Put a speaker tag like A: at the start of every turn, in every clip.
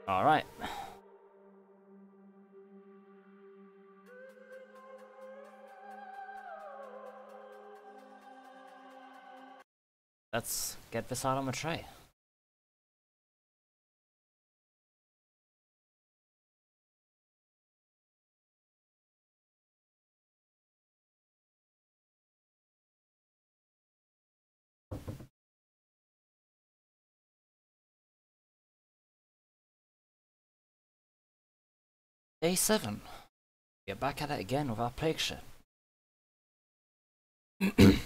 A: Alright. Let's get this out on the tray. Day 7. We're back at it again with our plague ship. The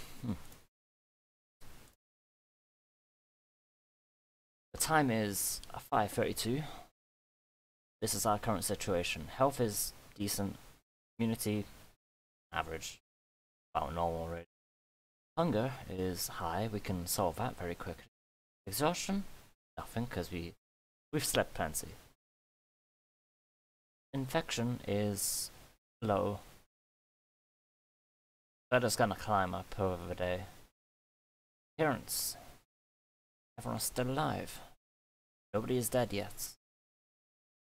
A: time is 5:32. This is our current situation. Health is decent. Immunity, average. About normal rate. Hunger is high. We can solve that very quickly. Exhaustion? Nothing, because we've slept plenty. Infection is low. Weather's gonna climb up over the day. Appearance. Everyone's still alive. Nobody is dead yet.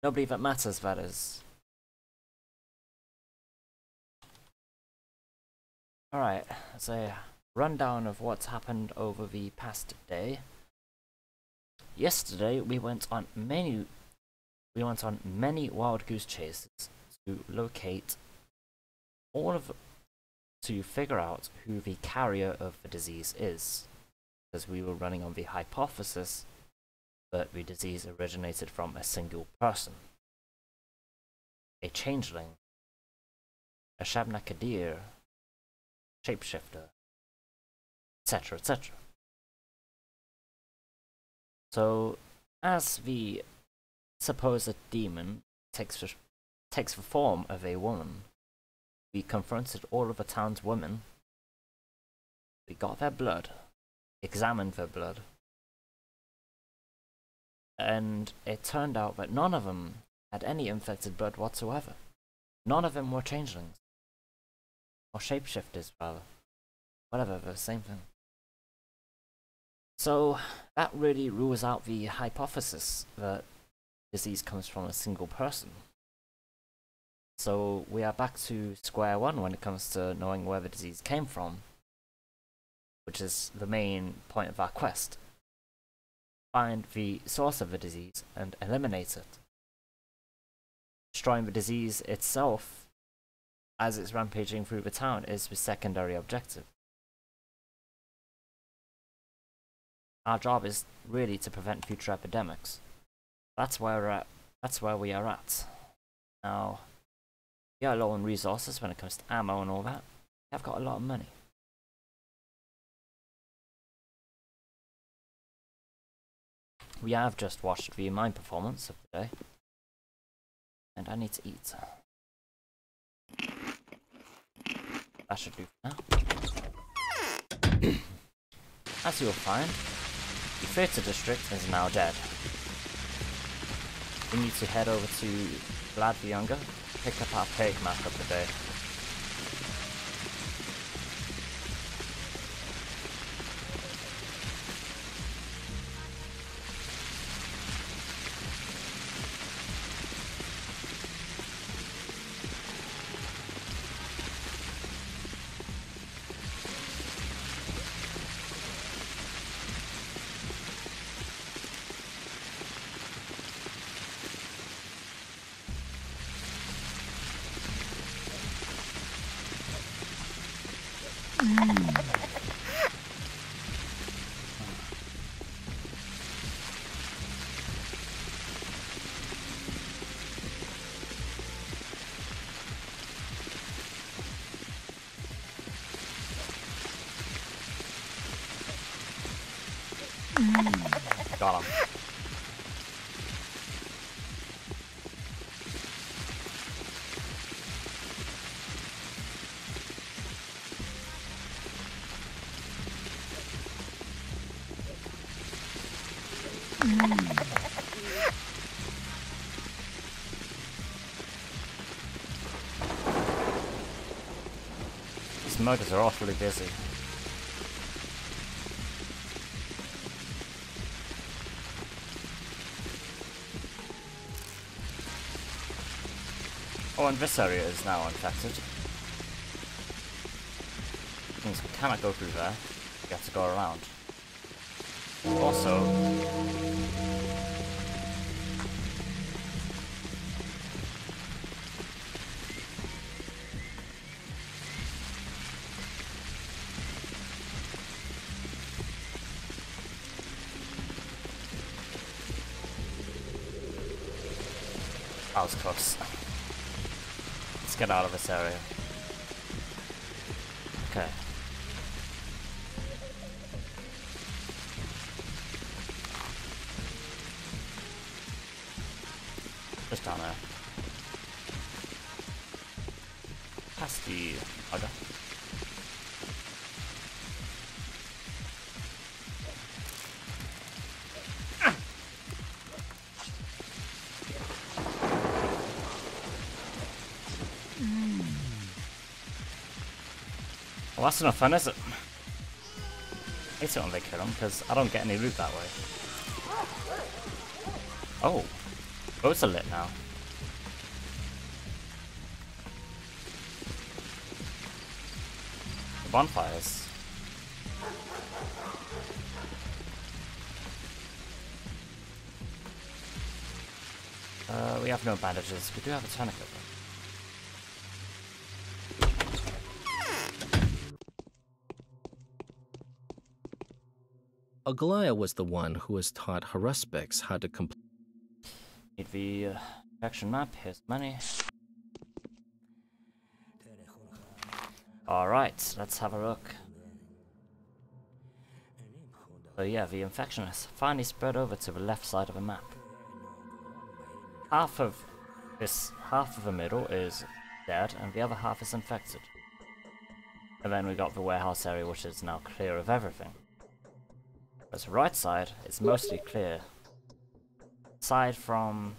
A: Nobody that matters, that is. Alright, let's a rundown of what's happened over the past day. Yesterday we went on many wild goose chases to locate to figure out who the carrier of the disease is, because we were running on the hypothesis that the disease originated from a single person, a changeling, a Shabnakadir, shapeshifter, etc., etc. So, as the supposed demon takes the form of a woman, we confronted all of the town's women. We got their blood, examined their blood, and it turned out that none of them had any infected blood whatsoever. None of them were changelings. Or shapeshifters, rather. Whatever, the same thing. So, that really rules out the hypothesis that disease comes from a single person. So, we are back to square one when it comes to knowing where the disease came from, which is the main point of our quest. Find the source of the disease and eliminate it. Destroying the disease itself, as it's rampaging through the town, is the secondary objective. Our job is really to prevent future epidemics. That's where we're at. That's where we are at. Now, we are low on resources when it comes to ammo and all that. I've got a lot of money. We have just watched the mine performance of the day. And I need to eat. That should do for now. As you will find, the theatre district is now dead. We need to head over to Vlad the Younger, pick up our plague map of the day. Got him. These motors are awfully busy. Oh, and this area is now infected. Means we cannot go through there. We have to go around. Also, that was close. Let's get out of this area. Okay. Just down there. Past the hugger. Well, that's enough fun, is it? Hate it when they kill them, because I don't get any loot that way. Oh. Boats are lit now. The bonfires. We have no bandages. We do have a tourniquet though.
B: Aglaya was the one who was taught Haruspix how to complete.
A: Need the action map. Here's money. Alright, let's have a look. So yeah, the infection has finally spread over to the left side of the map. Half of the middle is dead, and the other half is infected. And then we got the warehouse area, which is now clear of everything. Whereas the right side is mostly clear, aside from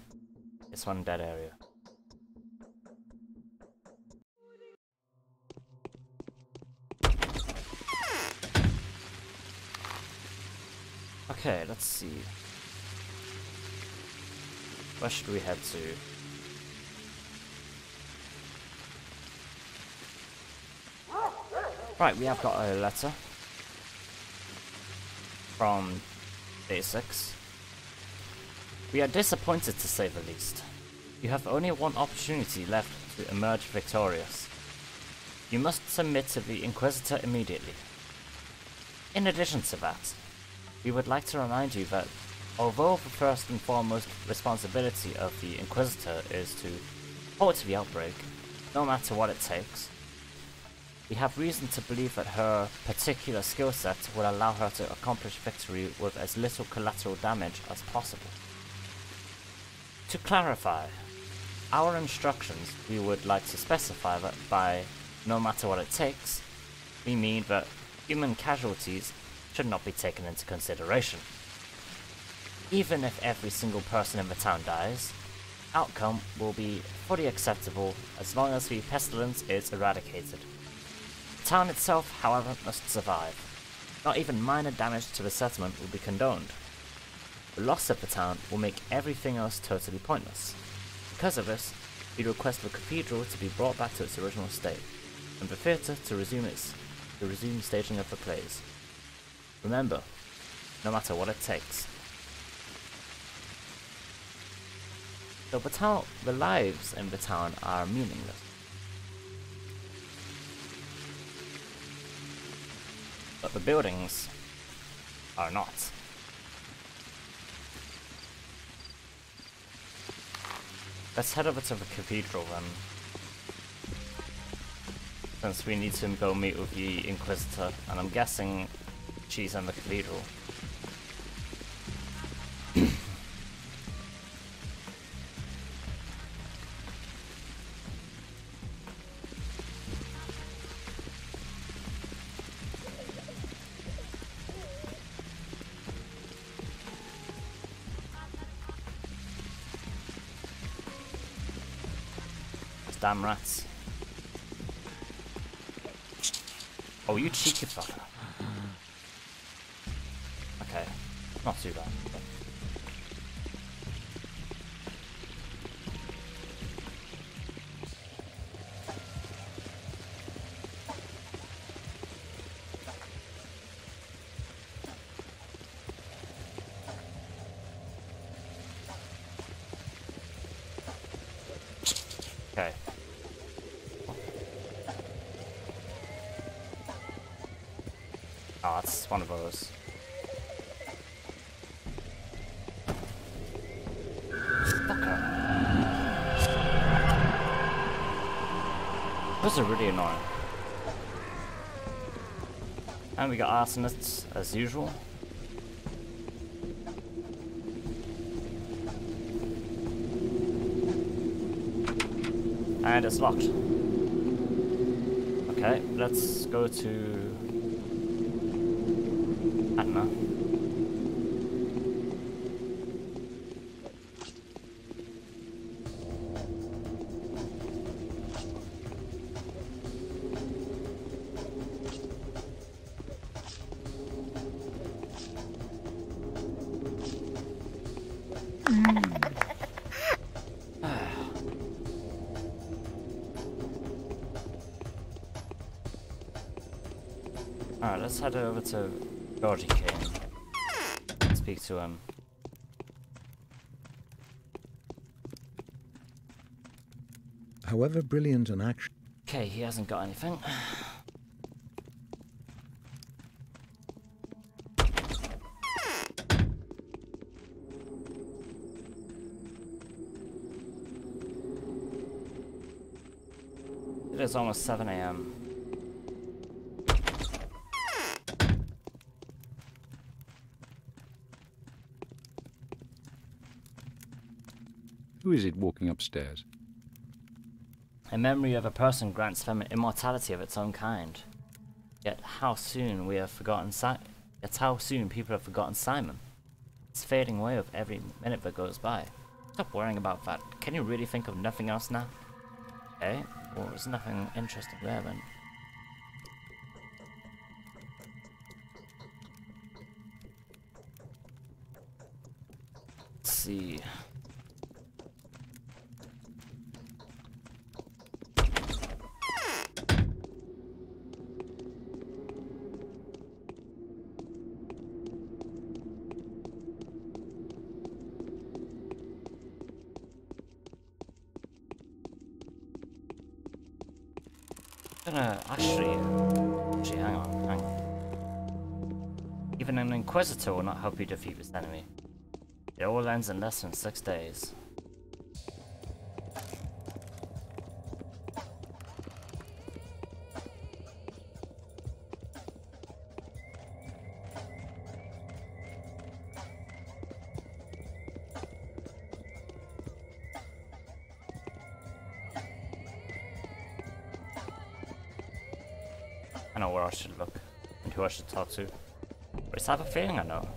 A: this one dead area. Okay, let's see. Where should we head to? Right, we have got a letter from Day 6. We are disappointed, to say the least. You have only one opportunity left to emerge victorious. You must submit to the Inquisitor immediately. In addition to that, we would like to remind you that although the first and foremost responsibility of the Inquisitor is to halt the outbreak, no matter what it takes, we have reason to believe that her particular skill set will allow her to accomplish victory with as little collateral damage as possible. To clarify, our instructions, we would like to specify that by no matter what it takes, we mean that human casualties should not be taken into consideration. Even if every single person in the town dies, outcome will be fully acceptable as long as the pestilence is eradicated. The town itself, however, must survive. Not even minor damage to the settlement will be condoned. The loss of the town will make everything else totally pointless. Because of this, we request the cathedral to be brought back to its original state, and the theatre to resume staging of the plays. Remember, no matter what it takes. So the lives in the town are meaningless. But the buildings are not. Let's head over to the cathedral then. Since we need to go meet with the Inquisitor, and I'm guessing she's in the cathedral. Damn rats. Oh, you cheeky fucker. Okay, not too bad. But... Oh, it's one of those. Fucker. Those are really annoying. And we got arsonists as usual. And it's locked. Okay, let's go to... I don't know. Alright, let's head over to Georgie King and speak to him.
C: However brilliant an action...
A: Okay, he hasn't got anything. It is almost 7 AM.
D: Who is it walking upstairs?
A: A memory of a person grants them immortality of its own kind. Yet how soon we have forgotten Yet how soon people have forgotten Simon. It's fading away with every minute that goes by. Stop worrying about that. Can you really think of nothing else now? Okay, well there's nothing interesting there then. Let's see. Actually, hang on. Even an Inquisitor will not help you defeat this enemy. It all ends in less than 6 days. I know where I should look and who I should talk to. But I just have a feeling I know.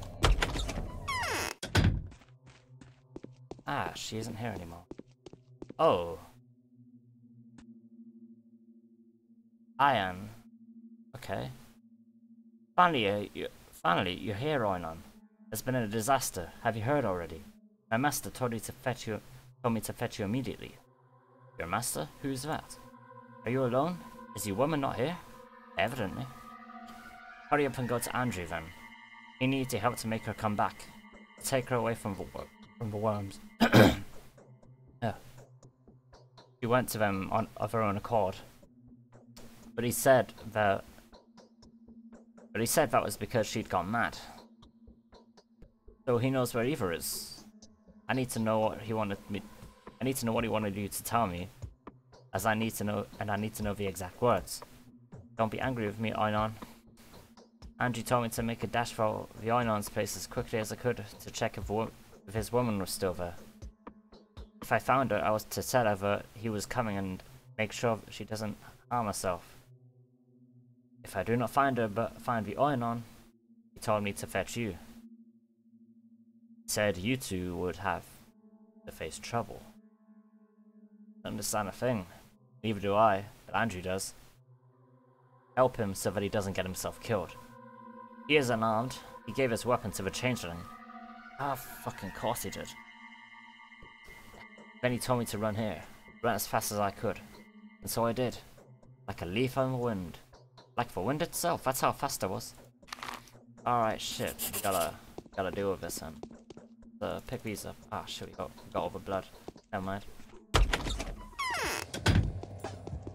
A: Ah, she isn't here anymore. Oh. Ian. Okay. Finally, you're here, Oinon. There's been a disaster. Have you heard already? My master told me to fetch you immediately. Your master? Who's that? Are you alone? Is your woman not here? Evidently. Hurry up and go to Andrew then. You need to help to make her come back. Take her away from the worms. Yeah. She went to them of her own accord. But he said that was because she'd gone mad. So he knows where Eva is. I need to know what he wanted you to tell me. As I need to know the exact words. Don't be angry with me, Einon. Andrew told me to make a dash for the Einon's place as quickly as I could to check if his woman was still there. If I found her, I was to tell her that he was coming and make sure she doesn't harm herself. If I do not find her but find the Einon, he told me to fetch you. He said you two would have to face trouble. Don't understand a thing. Neither do I, but Andrew does. Help him so that he doesn't get himself killed. He is unarmed. He gave his weapon to the changeling. Ah, fucking course he did. Then he told me to run here. Run as fast as I could. And so I did. Like a leaf on the wind. Like the wind itself, that's how fast I was. Alright, shit. We gotta deal with this then. Pick these up. Ah, shit, we got all the blood. Never mind.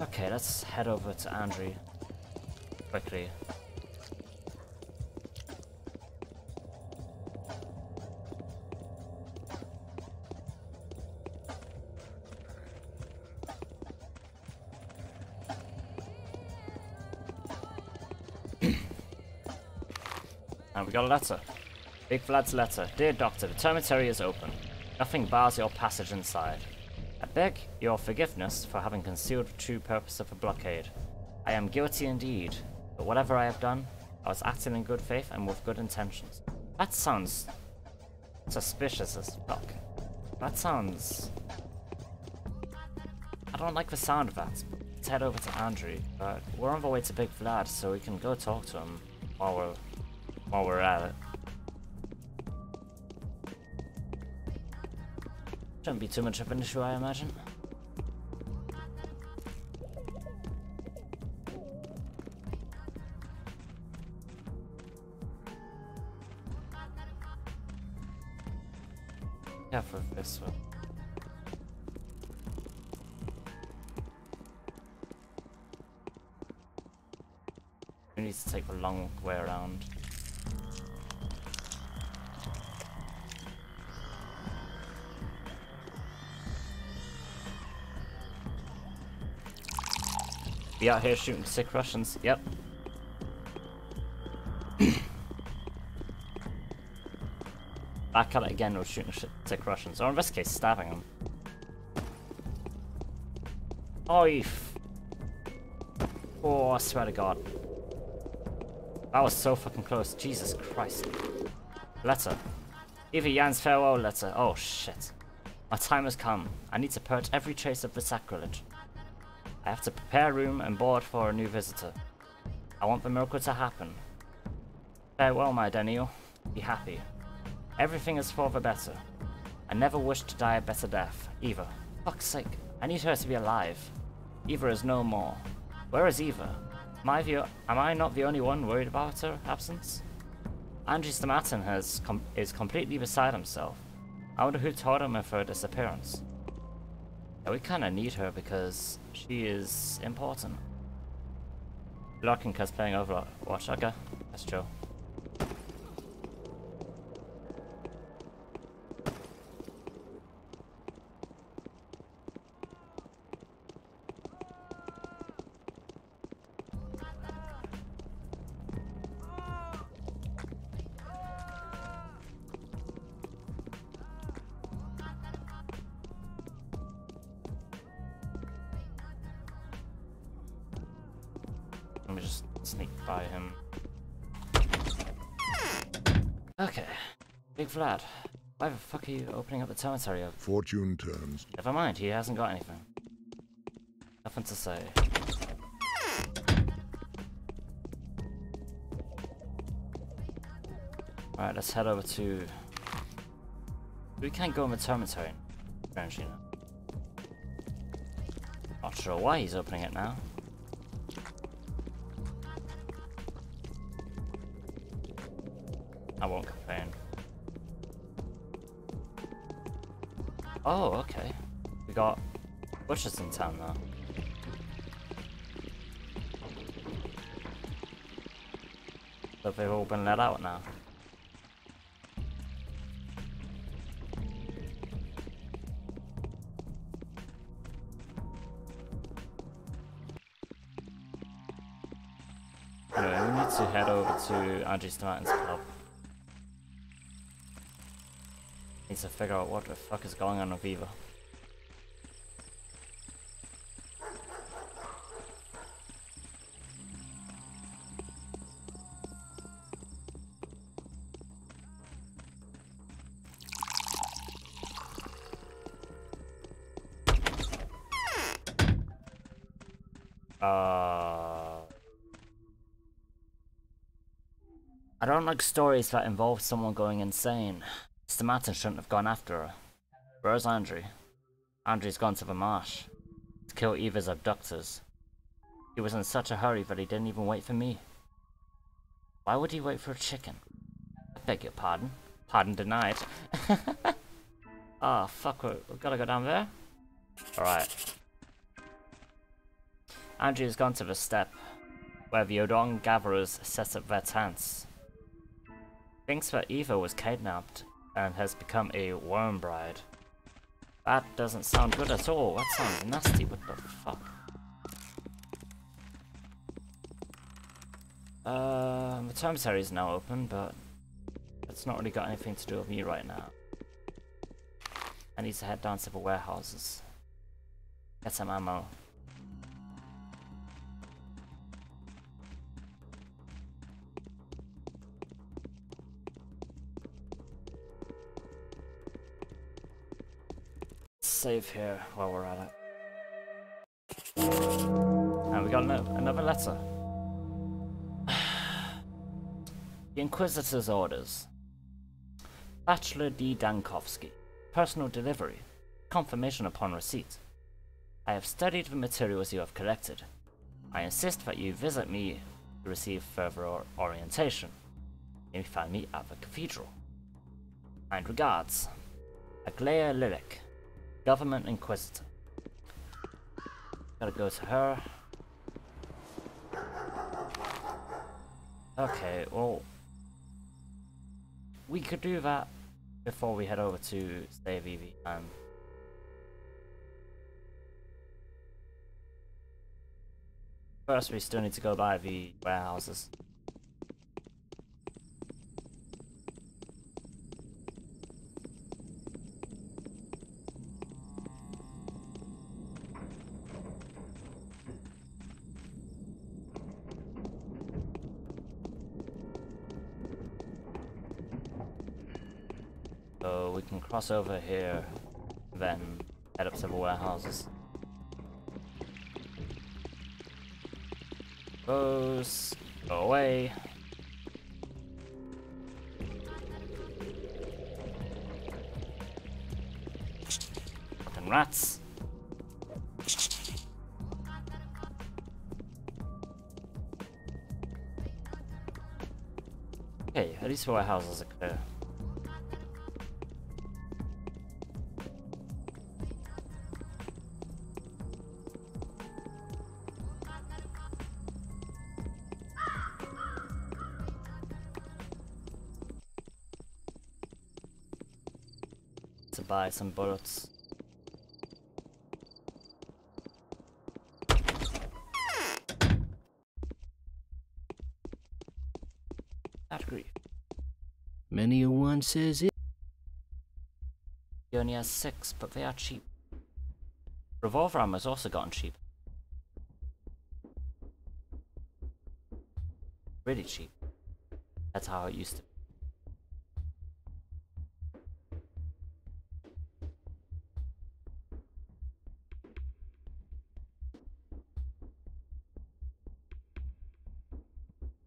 A: Okay, let's head over to Andrew. Quickly. And we got a letter. Big Vlad's letter. Dear Doctor, the termitary is open. Nothing bars your passage inside. I beg your forgiveness for having concealed the true purpose of the blockade. I am guilty indeed, but whatever I have done, I was acting in good faith and with good intentions. That sounds suspicious as fuck. That sounds... I don't like the sound of that. Let's head over to Andrew, but we're on the way to Big Vlad, so we can go talk to him while we're at it. Shouldn't be too much of an issue, I imagine. Yeah, for this one. We need to take the long way around. Be out here shooting sick Russians. Yep. Back at it again, we're shooting sick Russians. Or in this case, stabbing them. Oh, oh, I swear to God. That was so fucking close. Jesus Christ. Letter. Eva Jan's farewell letter. Oh, shit. My time has come. I need to purge every trace of the sacrilege. I have to prepare room and board for a new visitor. I want the miracle to happen. Farewell, my Daniel. Be happy. Everything is for the better. I never wished to die a better death. Eva. Fuck's sake. I need her to be alive. Eva is no more. Where is Eva? Am I not the only one worried about her absence? Andrew Stamatin is completely beside himself. I wonder who told him of her disappearance. Yeah, we kinda need her because she is important. Lurking cause playing Overwatch. Okay, that's chill. Let me just sneak by him. Okay. Big Vlad. Why the fuck are you opening up the termitary?
C: Fortune turns.
A: Never mind, he hasn't got anything. Nothing to say. Alright, let's head over to... We can't go in the termitary. Strangely enough. Not sure why he's opening it now. I won't complain. Oh, okay. We got bushes in town now. So they've all been let out now. Anyway, we need to head over to Andrew Stamatin's pub. Needs to figure out what the fuck is going on with Eva. I don't like stories that involve someone going insane. Stamatin shouldn't have gone after her. Where's Andrew? Andrew's gone to the marsh to kill Eva's abductors. He was in such a hurry that he didn't even wait for me. Why would he wait for a chicken? I beg your pardon. Pardon denied. Ah, fuck, we've gotta go down there? Alright. Andrew's gone to the steppe, where the Odong gatherers set up their tents. Thinks that Eva was kidnapped and has become a worm bride. That doesn't sound good at all. That sounds nasty. What the fuck? The termitary is now open, but it's not really got anything to do with me right now. I need to head down to the warehouses. Get some ammo. Save here while we're at it. And we got another letter. The Inquisitor's orders. Bachelor D. Dankovsky. Personal delivery. Confirmation upon receipt. I have studied the materials you have collected. I insist that you visit me to receive further orientation. You may find me at the cathedral. Kind regards. Aglaia Lilik, Government Inquisitor. Gotta go to her. Okay, well, we could do that before we head over to Stay Vivi. First, we still need to go by the warehouses. So we can cross over here, then head up to the warehouses. Those go away. Fucking rats. Okay, at least warehouses are clear. To buy some bullets. Bad grief.
B: Many a one says it.
A: He only has 6, but they are cheap. Revolver ammo's also gotten cheap. Really cheap. That's how it used to be.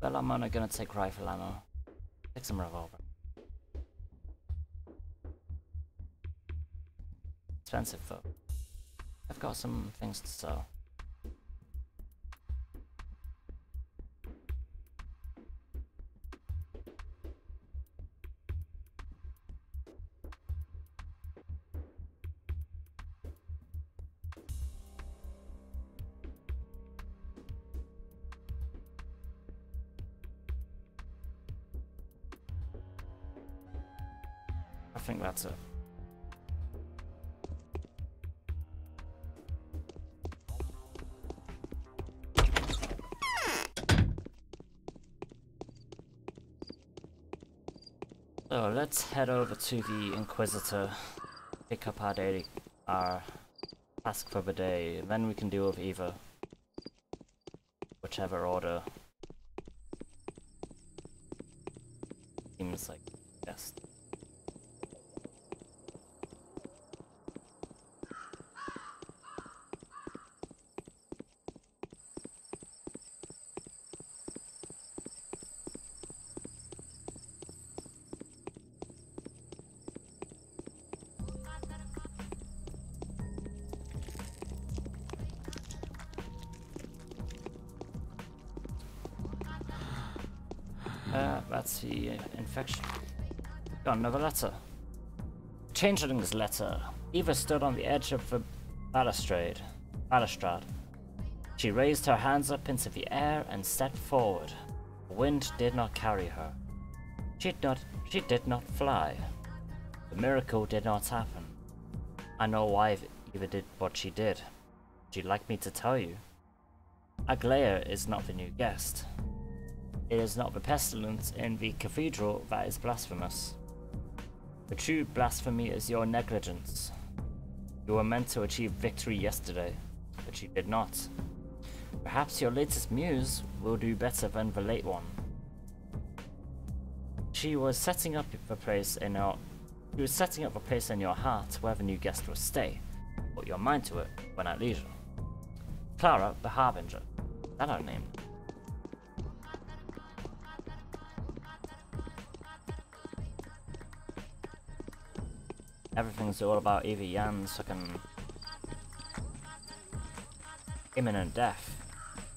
A: Well, I'm only gonna take rifle ammo. Take some revolver. Expensive though. I've got some things to sell. I think that's it. So let's head over to the Inquisitor, pick up our task for the day, and then we can deal with either, whichever order seems like best. That's the infection. Got another letter. Changeling's letter. Eva stood on the edge of the balustrade. She raised her hands up into the air and stepped forward. The wind did not carry her. She did not fly. The miracle did not happen. I know why Eva did what she did. Would you like me to tell you? Aglaia is not the new guest. It is not the pestilence in the cathedral that is blasphemous. The true blasphemy is your negligence. You were meant to achieve victory yesterday, but you did not. Perhaps your latest muse will do better than the late one. She was setting up the place in your heart where the new guest will stay. Put your mind to it when at leisure. Clara the Harbinger. Is that her name? Everything's all about Evie Yan's fucking imminent death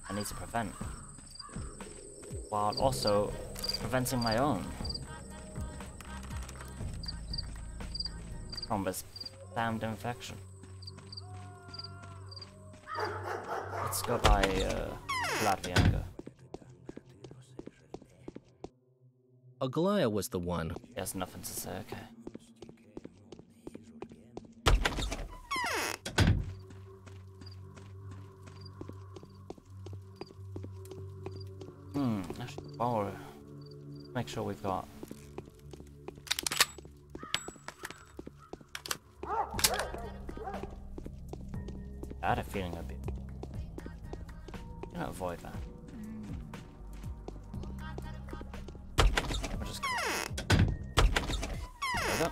A: I need to prevent, while also preventing my own from this damned infection. Let's go by Latvianga.
B: Aglaya was the one.
A: He has nothing to say, okay. Actually, while make sure we've got... I had a feeling I'd be... I'm gonna avoid that. I'll just go. There we go.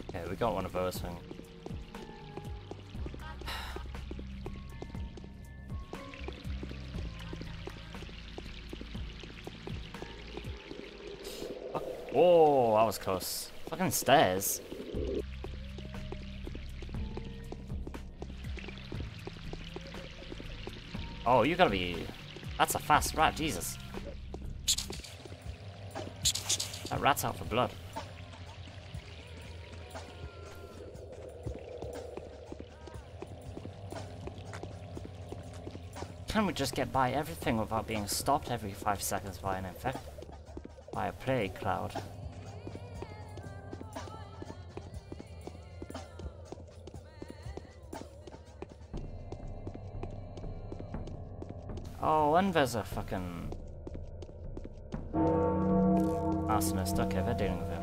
A: Okay, we got one of those things. Oh, that was close. Fucking stairs. Oh, you gotta be... That's a fast rat, Jesus. That rat's out for blood. Can we just get by everything without being stopped every 5 seconds by an infect? By a plague cloud. Oh, and there's a fucking... arsonist. Okay, they're dealing with him.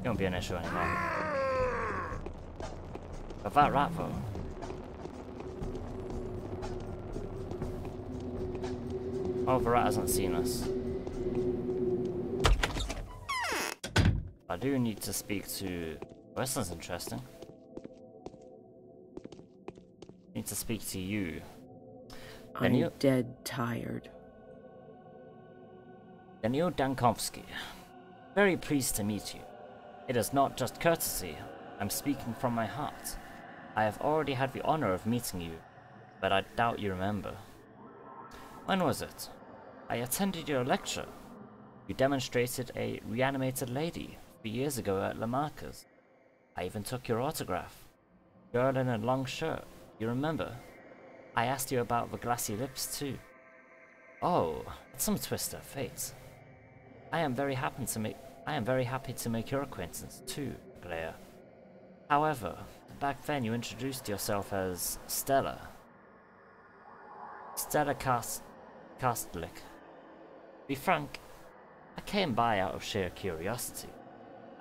A: It won't be an issue anymore. But that rat though... Oh, the rat hasn't seen us. I do need to speak to... Oh, this is interesting. Need to speak to you.
C: I'm dead tired.
A: Daniel Dankovsky. Very pleased to meet you. It is not just courtesy. I'm speaking from my heart. I have already had the honor of meeting you, but I doubt you remember. When was it? I attended your lecture. You demonstrated a reanimated lady 3 years ago at Lamarcus. I even took your autograph. Girl in a long shirt, you remember? I asked you about the glassy lips too. Oh, it's some twist of fate. I am very happy to make your acquaintance too, Glea. However, back then you introduced yourself as Stella. Stella Kastlik. To be frank, I came by out of sheer curiosity.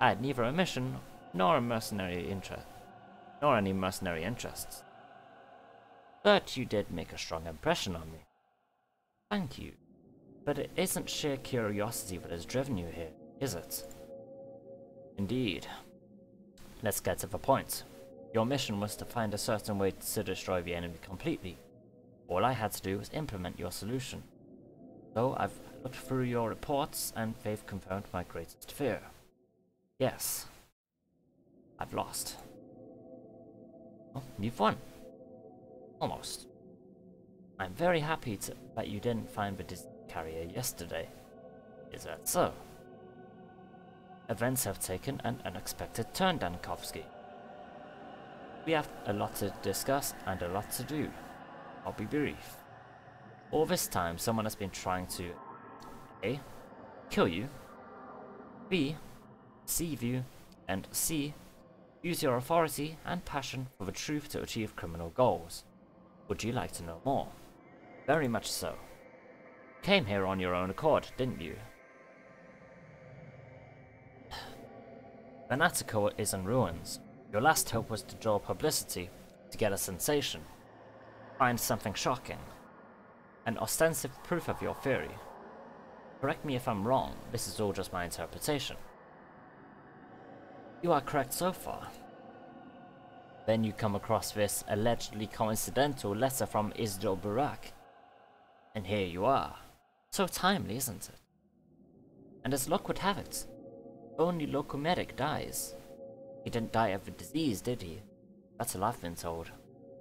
A: I had neither a mission nor any mercenary interests. But you did make a strong impression on me. Thank you. But it isn't sheer curiosity that has driven you here, is it? Indeed. Let's get to the point. Your mission was to find a certain way to destroy the enemy completely. All I had to do was implement your solution. So I've looked through your reports and they've confirmed my greatest fear. Yes. I've lost. Oh, you've won. Almost. I'm very happy that you didn't find the disease carrier yesterday. Is that so? Events have taken an unexpected turn, Dankovsky. We have a lot to discuss and a lot to do. I'll be brief. All this time, someone has been trying to A. Kill you, B. Deceive you, and C. Use your authority and passion for the truth to achieve criminal goals. Would you like to know more? Very much so. Came here on your own accord, didn't you? Fanatico is in ruins. Your last hope was to draw publicity, to get a sensation. Find something shocking. An ostensive proof of your theory. Correct me if I'm wrong, this is all just my interpretation. You are correct so far. Then you come across this allegedly coincidental letter from Isidore Burak. And here you are. So timely, isn't it? And as luck would have it, only local medic dies. He didn't die of a disease, did he? That's all I've been told.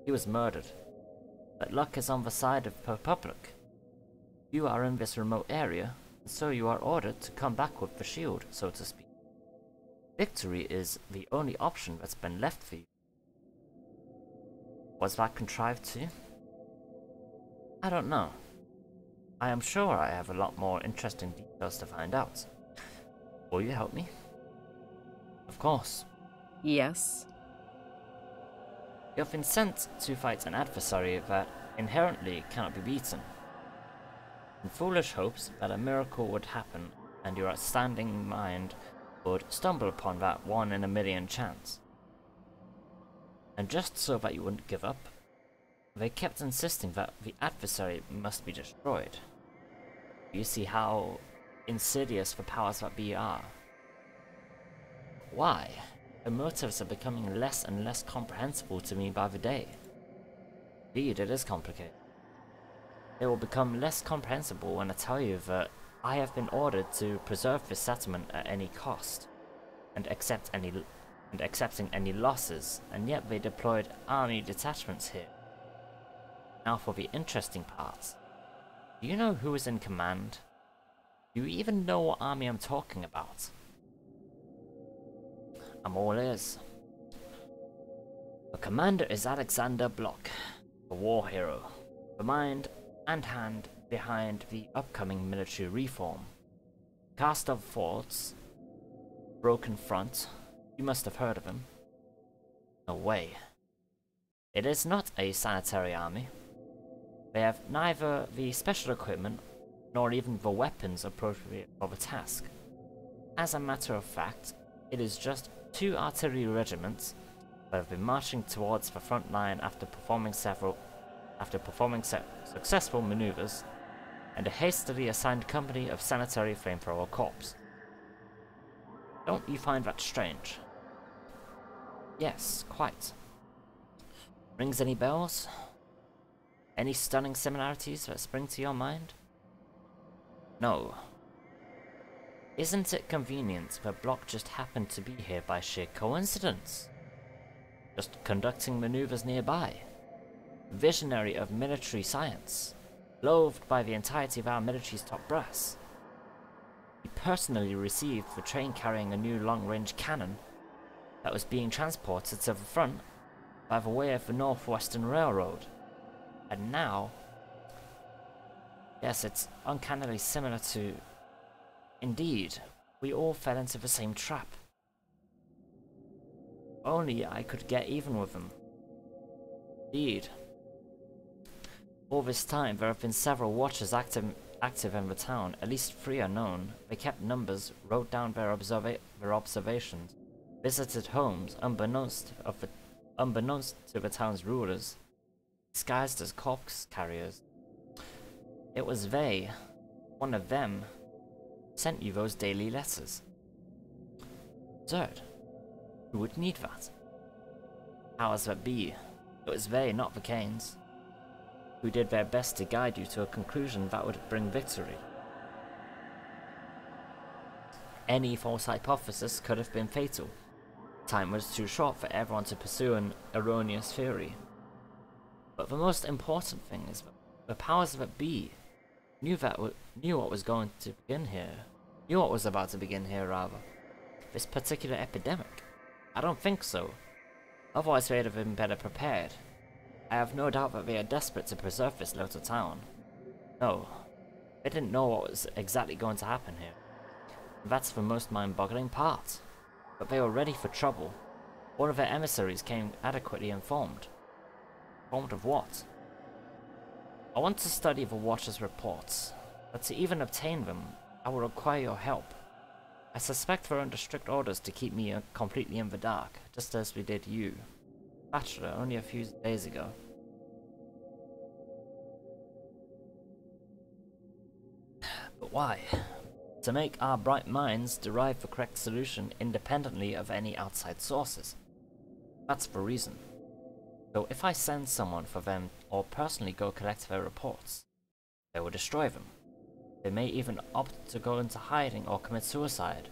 A: He was murdered. But luck is on the side of the public. You are in this remote area, so you are ordered to come back with the shield, so to speak. Victory is the only option that's been left for you. Was that contrived too? I don't know. I am sure I have a lot more interesting details to find out. Will you help me? Of course.
C: Yes.
A: You have been sent to fight an adversary that inherently cannot be beaten. In foolish hopes that a miracle would happen and your outstanding mind would stumble upon that 1 in a million chance. And just so that you wouldn't give up, they kept insisting that the adversary must be destroyed. You see how insidious the powers that be are. Why? The motives are becoming less and less comprehensible to me by the day. Indeed, it is complicated. They will become less comprehensible when I tell you that I have been ordered to preserve this settlement at any cost, and accepting any losses, and yet they deployed army detachments here. Now for the interesting parts. Do you know who is in command? Do you even know what army I'm talking about? I'm all ears. The commander is Alexander Block, a war hero, the mind and hand behind the upcoming military reform. Cast of Thoughts, Broken Front, you must have heard of him. No way. It is not a sanitary army. They have neither the special equipment nor even the weapons appropriate for the task. As a matter of fact, it is just 2 artillery regiments that have been marching towards the front line after performing successful maneuvers, and a hastily assigned company of sanitary flamethrower corps. Don't you find that strange? Yes, quite. Rings any bells? Any stunning similarities that spring to your mind? No. Isn't it convenient that Block just happened to be here by sheer coincidence? Just conducting maneuvers nearby. Visionary of military science, loathed by the entirety of our military's top brass. He personally received the train carrying a new long-range cannon that was being transported to the front by the way of the Northwestern Railroad. And now, yes, it's uncannily similar to... Indeed, we all fell into the same trap. Only I could get even with them. Indeed. All this time, there have been several watchers active in the town. At least 3 are known. They kept numbers, wrote down their observations, visited homes unbeknownst to the town's rulers, disguised as corpse carriers. It was they, one of them, sent you those daily letters. Absurd. Who would need that? Powers that be. It was they, not the Canes, who did their best to guide you to a conclusion that would bring victory. Any false hypothesis could have been fatal. Time was too short for everyone to pursue an erroneous theory. But the most important thing is that the powers that be knew what was going to begin here. Knew what was about to begin here, rather. This particular epidemic. I don't think so. Otherwise they'd have been better prepared. I have no doubt that they are desperate to preserve this little town. No, they didn't know what was exactly going to happen here. That's the most mind-boggling part. But they were ready for trouble. All of their emissaries came adequately informed. Informed of what? I want to study the Watcher's reports, but to even obtain them, I will require your help. I suspect they're under strict orders to keep me completely in the dark, just as we did you, Bachelor, only a few days ago. But why? To make our bright minds derive the correct solution independently of any outside sources. That's the reason. So if I send someone for them or personally go collect their reports, they will destroy them. They may even opt to go into hiding or commit suicide.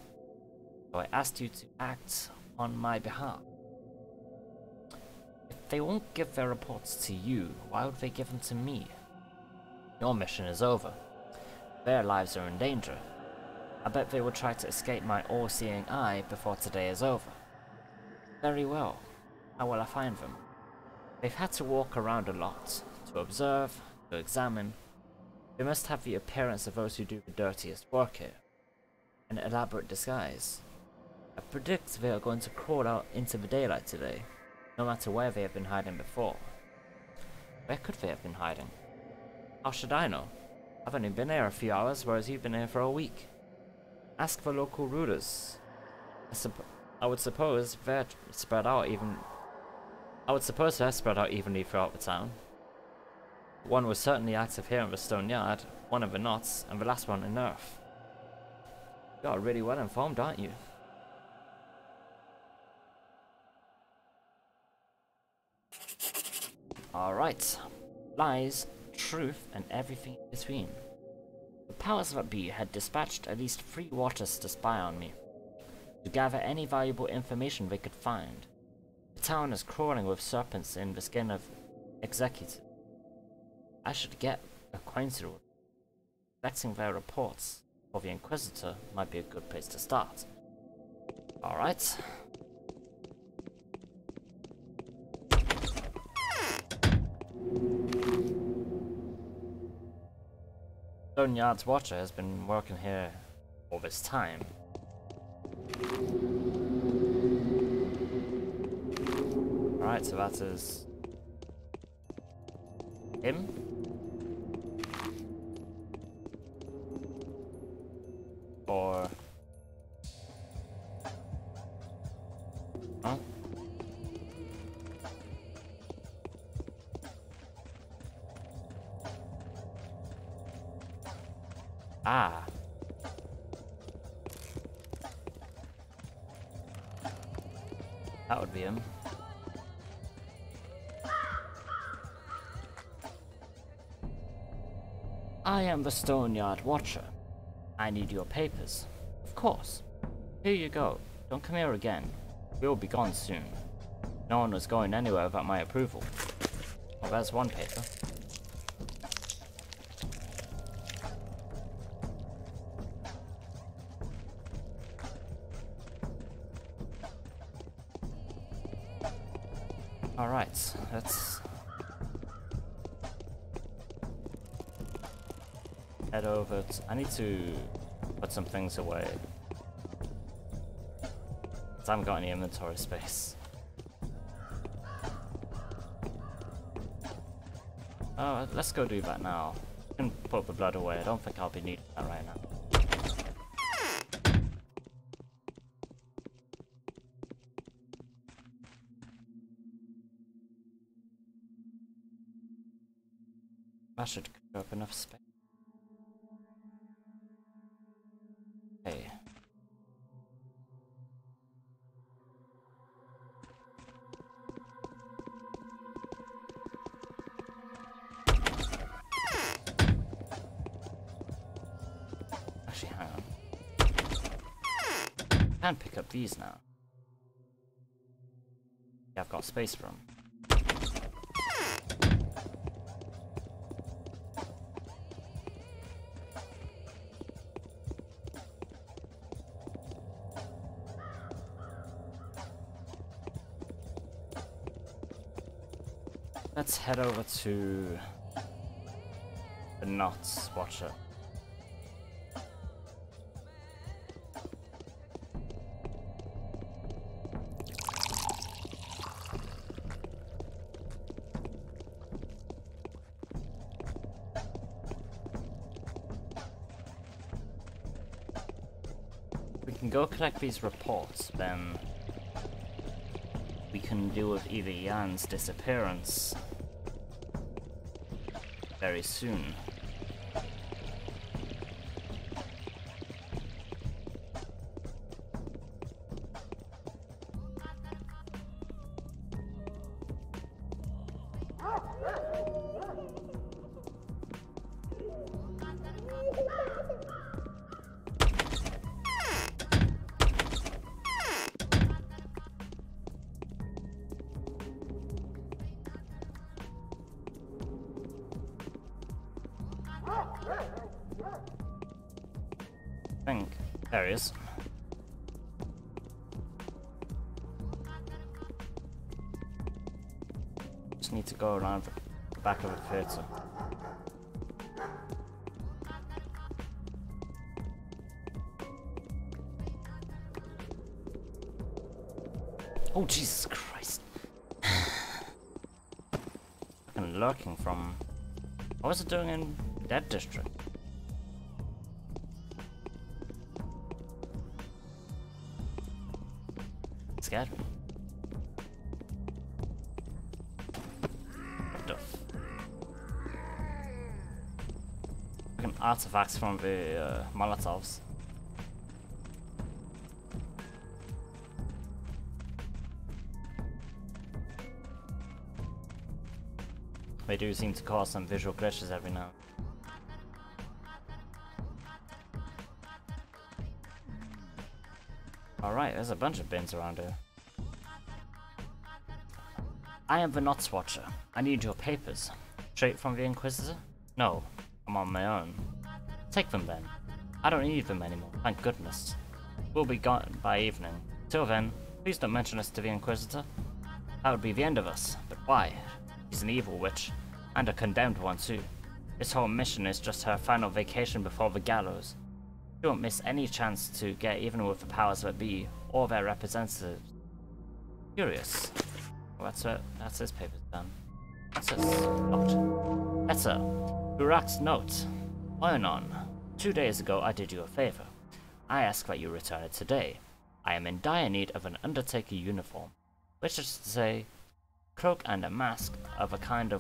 A: So I asked you to act on my behalf. If they won't give their reports to you, why would they give them to me? Your mission is over. Their lives are in danger. I bet they will try to escape my all-seeing eye before today is over. Very well. How will I find them? They've had to walk around a lot, to observe, to examine. They must have the appearance of those who do the dirtiest work here. An elaborate disguise. I predict they are going to crawl out into the daylight today, no matter where they have been hiding before. Where could they have been hiding? How should I know? I've only been here a few hours, whereas you've been here for a week. Ask for local rulers. I would suppose they're spread out evenly throughout the town. One was certainly active here in the stone yard, one in the knots, and the last one in Earth. You are really well informed, aren't you? Alright. Lies, truth, and everything in between. The powers that be had dispatched at least 3 watchers to spy on me, to gather any valuable information they could find. The town is crawling with serpents in the skin of executives. I should get acquainted with them. Collecting their reports for the Inquisitor might be a good place to start. Alright. Stone Yard's Watcher has been working here all this time. Alright, so that is him. Or huh? Ah. That would be him. I am the Stone Yard Watcher. I need your papers. Of course. Here you go. Don't come here again. We'll be gone soon. No one was going anywhere without my approval. Well, there's one paper. Alright, let's head over to... I need to put some things away, because I haven't got any inventory space. Oh, let's go do that now. I can put the blood away. I don't think I'll be needing that right now. I should cook up enough space. Okay. Actually, hang on. I can pick up these now. Yeah, I've got space for them. Let's head over to the Knots Watcher. We can go collect these reports, then we can deal with either Jan's disappearance very soon. I think there he is. Just need to go around the back of the theatre. Oh Jesus Christ! Fucking lurking from. What was it doing in that district? Scared me. What the fucking artifacts from the Molotovs. They do seem to cause some visual glitches every now. Alright, there's a bunch of bins around here. I am the Knots Watcher. I need your papers. Straight from the Inquisitor? No, I'm on my own. Take them then. I don't need them anymore, thank goodness. We'll be gone by evening. Till then, please don't mention us to the Inquisitor. That would be the end of us, but why? She's an evil witch, and a condemned one too. This whole mission is just her final vacation before the gallows. She won't miss any chance to get even with the powers that be, or their representatives. Curious. Well, that's his papers done. What's this? Locked. Letter. Burak's note. Oinon. 2 days ago I did you a favor. I ask that you return it today. I am in dire need of an Undertaker uniform, which is to say, cloak and a mask of a kind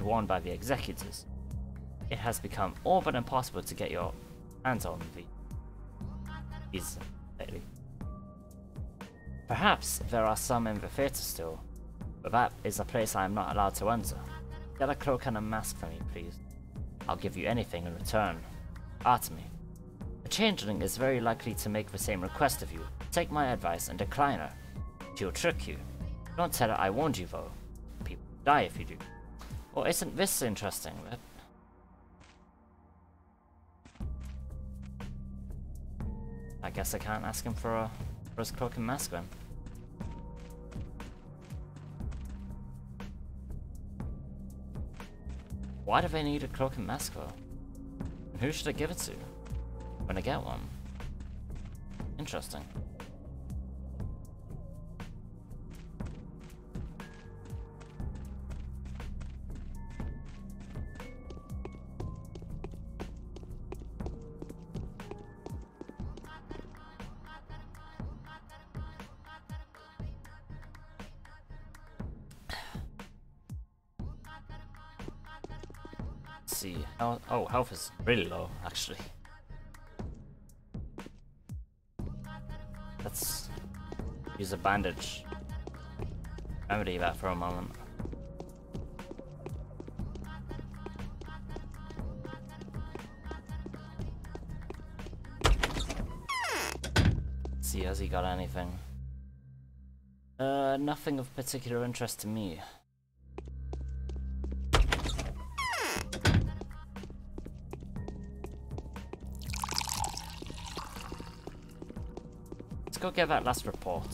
A: worn by the executors. It has become all but impossible to get your hands on these lately. Perhaps there are some in the theatre still, but that is a place I am not allowed to enter. Get a cloak and a mask for me, please. I'll give you anything in return. Artemy. A changeling is very likely to make the same request of you. Take my advice and decline her. She'll trick you. Don't tell her I warned you though. People die if you do. Well, isn't this interesting? I guess I can't ask him for his cloak and mask then. Why do they need a cloak and mask though? And who should I give it to? When I get one? Interesting. See. Oh, health is really low, actually. Let's use a bandage. Remedy that for a moment. Let's see, has he got anything? Nothing of particular interest to me. Go get that last report.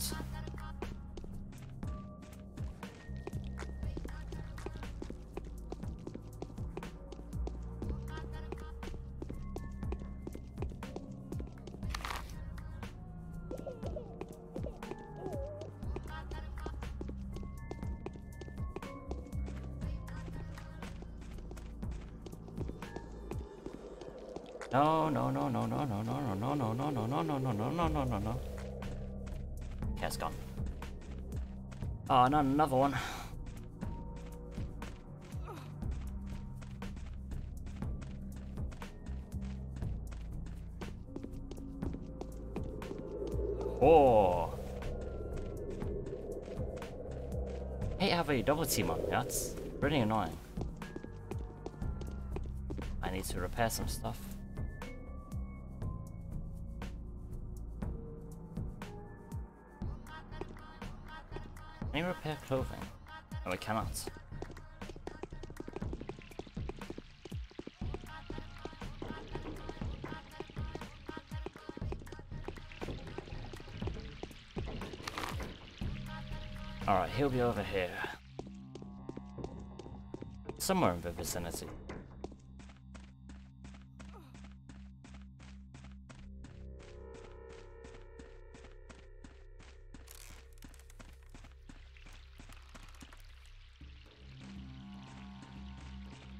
A: No, no, no, no, no, no, no, no, no, no, no, no, no, no, no, no, no, no, no. Okay, it's gone. Oh, not another one. Oh. Hate having a double team on me, that's pretty annoying. I need to repair some stuff. Can you repair clothing? No, we cannot. Alright, he'll be over here. Somewhere in the vicinity.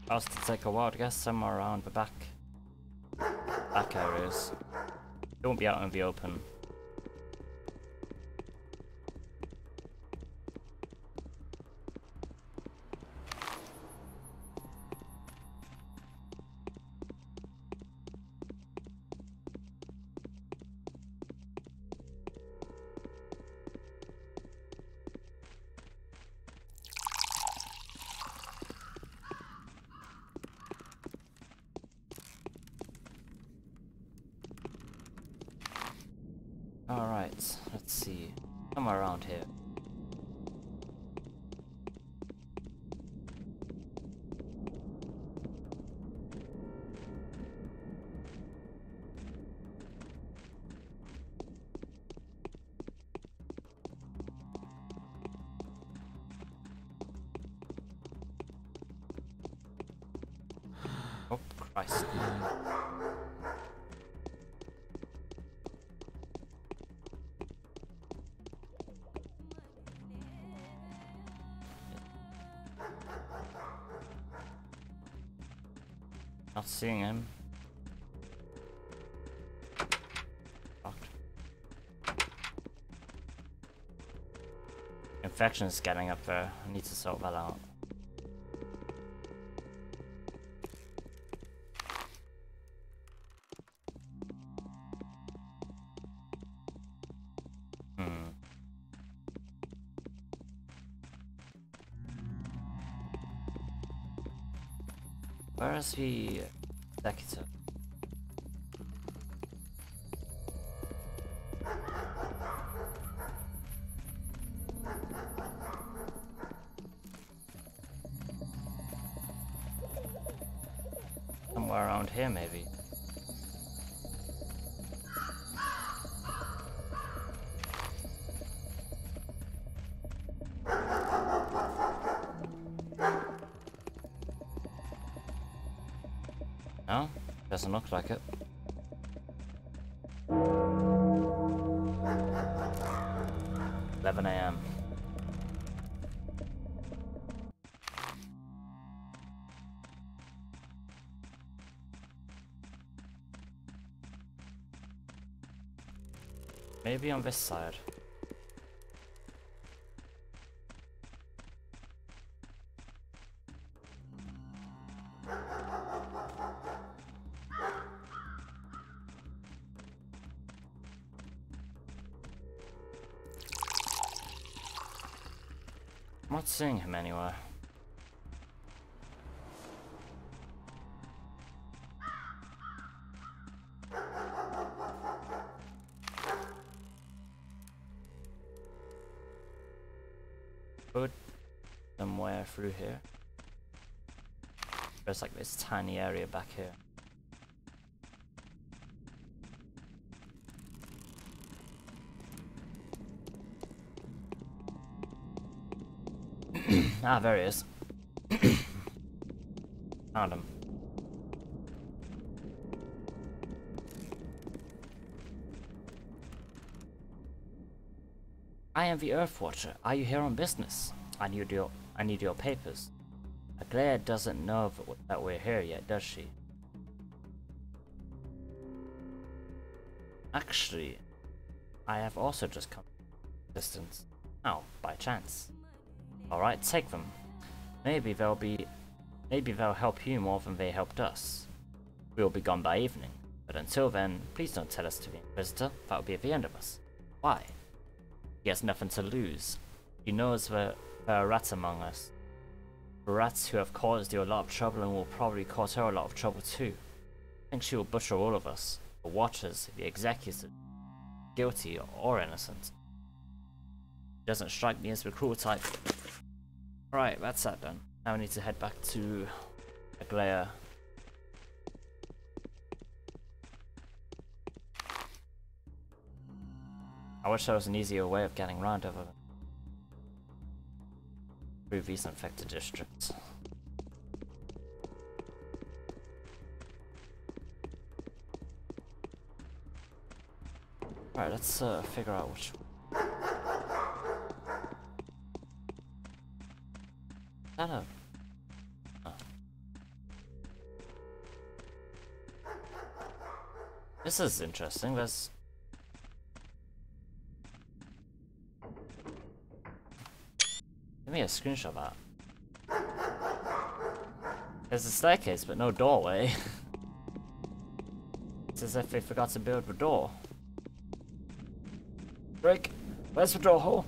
A: Has to take a while to get somewhere around the back areas. It won't be out in the open. Alright, let's see. Somewhere around here. Oh, Christ. Not seeing him. Fucked. Infection's getting up there. I need to sort that out. Where is the executive? Somewhere around here, maybe. No? Doesn't look like it. $11 AM. Maybe on this side. I'm not seeing him anywhere. Could somewhere through here. There's like this tiny area back here. Ah, there he is. Found him. I am the Earth Watcher. Are you here on business? I need your papers. Claire doesn't know that we're here yet, does she? Actually, I have also just come distance. Now, by chance. Alright, take them. Maybe they'll help you more than they helped us. We'll be gone by evening, but until then, please don't tell us to the Inquisitor. That would be at the end of us. Why? He has nothing to lose. He knows there are rats among us. Rats who have caused you a lot of trouble and will probably cause her a lot of trouble too. I think she will butcher all of us. The Watchers, the Executors, guilty or innocent. Doesn't strike me as the cruel type. Right, that's that done. Now we need to head back to Aglaya. I wish there was an easier way of getting around over through these infected districts. Alright, let's figure out which one. Is that a... Oh. This is interesting. There's... Give me a screenshot of that. There's a staircase, but no doorway. It's as if they forgot to build the door. Drake, where's the door hole?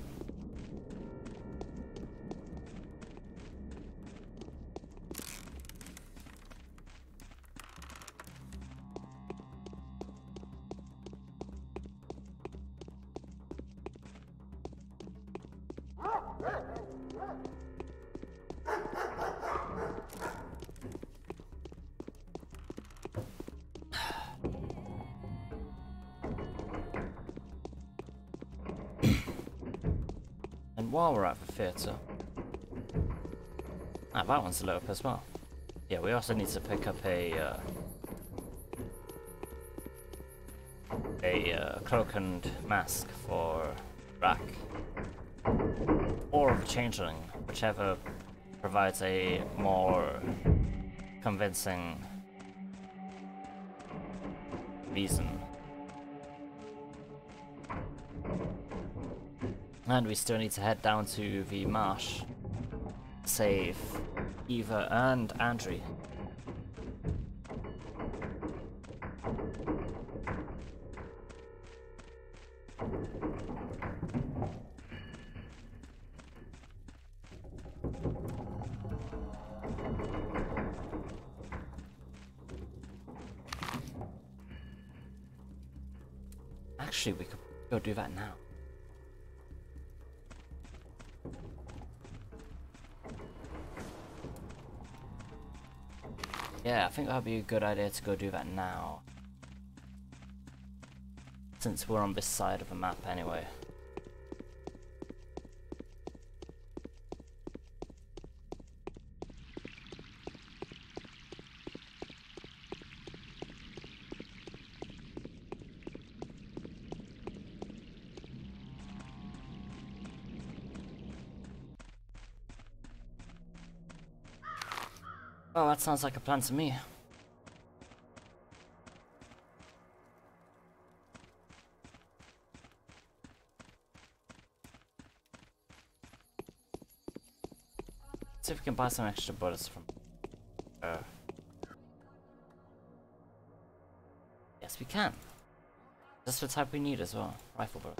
A: And while we're at the theatre, that one's lit up as well. Yeah, we also need to pick up a cloak and mask for Rack, or the Changeling, whichever provides a more convincing reason. And we still need to head down to the marsh, save Eva and Andri. Actually, we could go do that now. Yeah, I think that would be a good idea to go do that now. Since we're on this side of the map anyway. Oh, that sounds like a plan to me. Let's see if we can buy some extra bullets from her. Yes, we can. That's the type we need as well. Rifle bullet.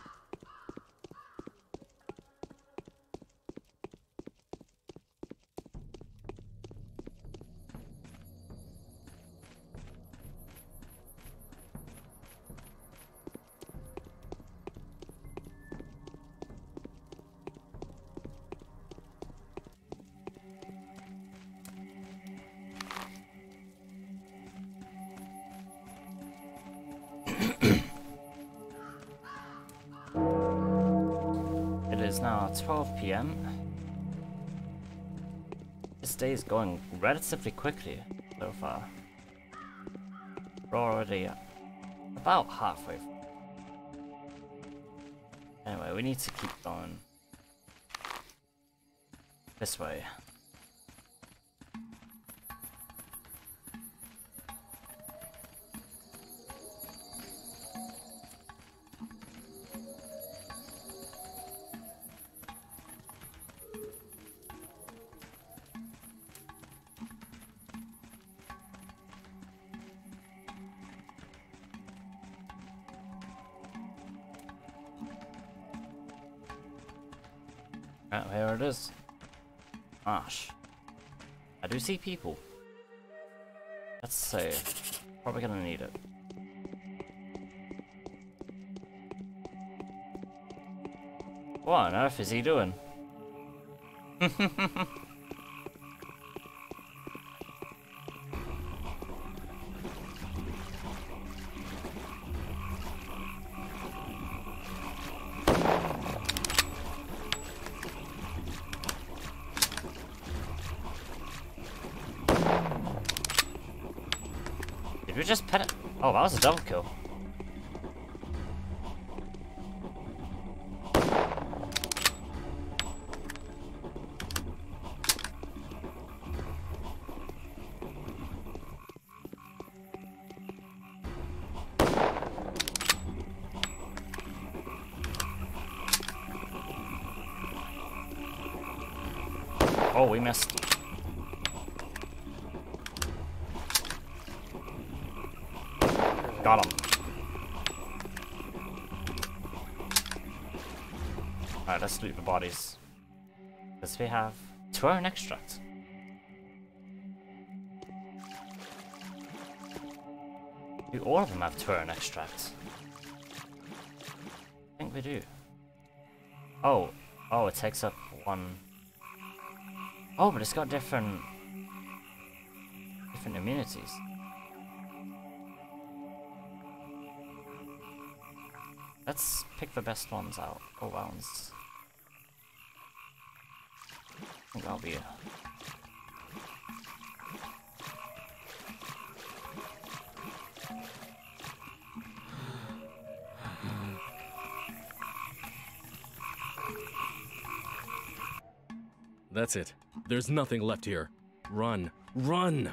A: It is now 12 PM. This day is going relatively quickly so far. We're already about halfway. Anyway, we need to keep going this way. Oh, here it is. Ash. I do see people. Let's see. Probably gonna need it. What on earth is he doing? Did we just pet it? Oh, that was a double kill. Oh, we missed. Got him. Alright, let's loot the bodies. Because we have Turin extract. Do all of them have Turin extract? I think we do. Oh, it takes up one. Oh, but it's got different immunities. Let's pick the best ones out. Oh, that one's... I think that'll be it.
B: That's it. There's nothing left here. Run. Run!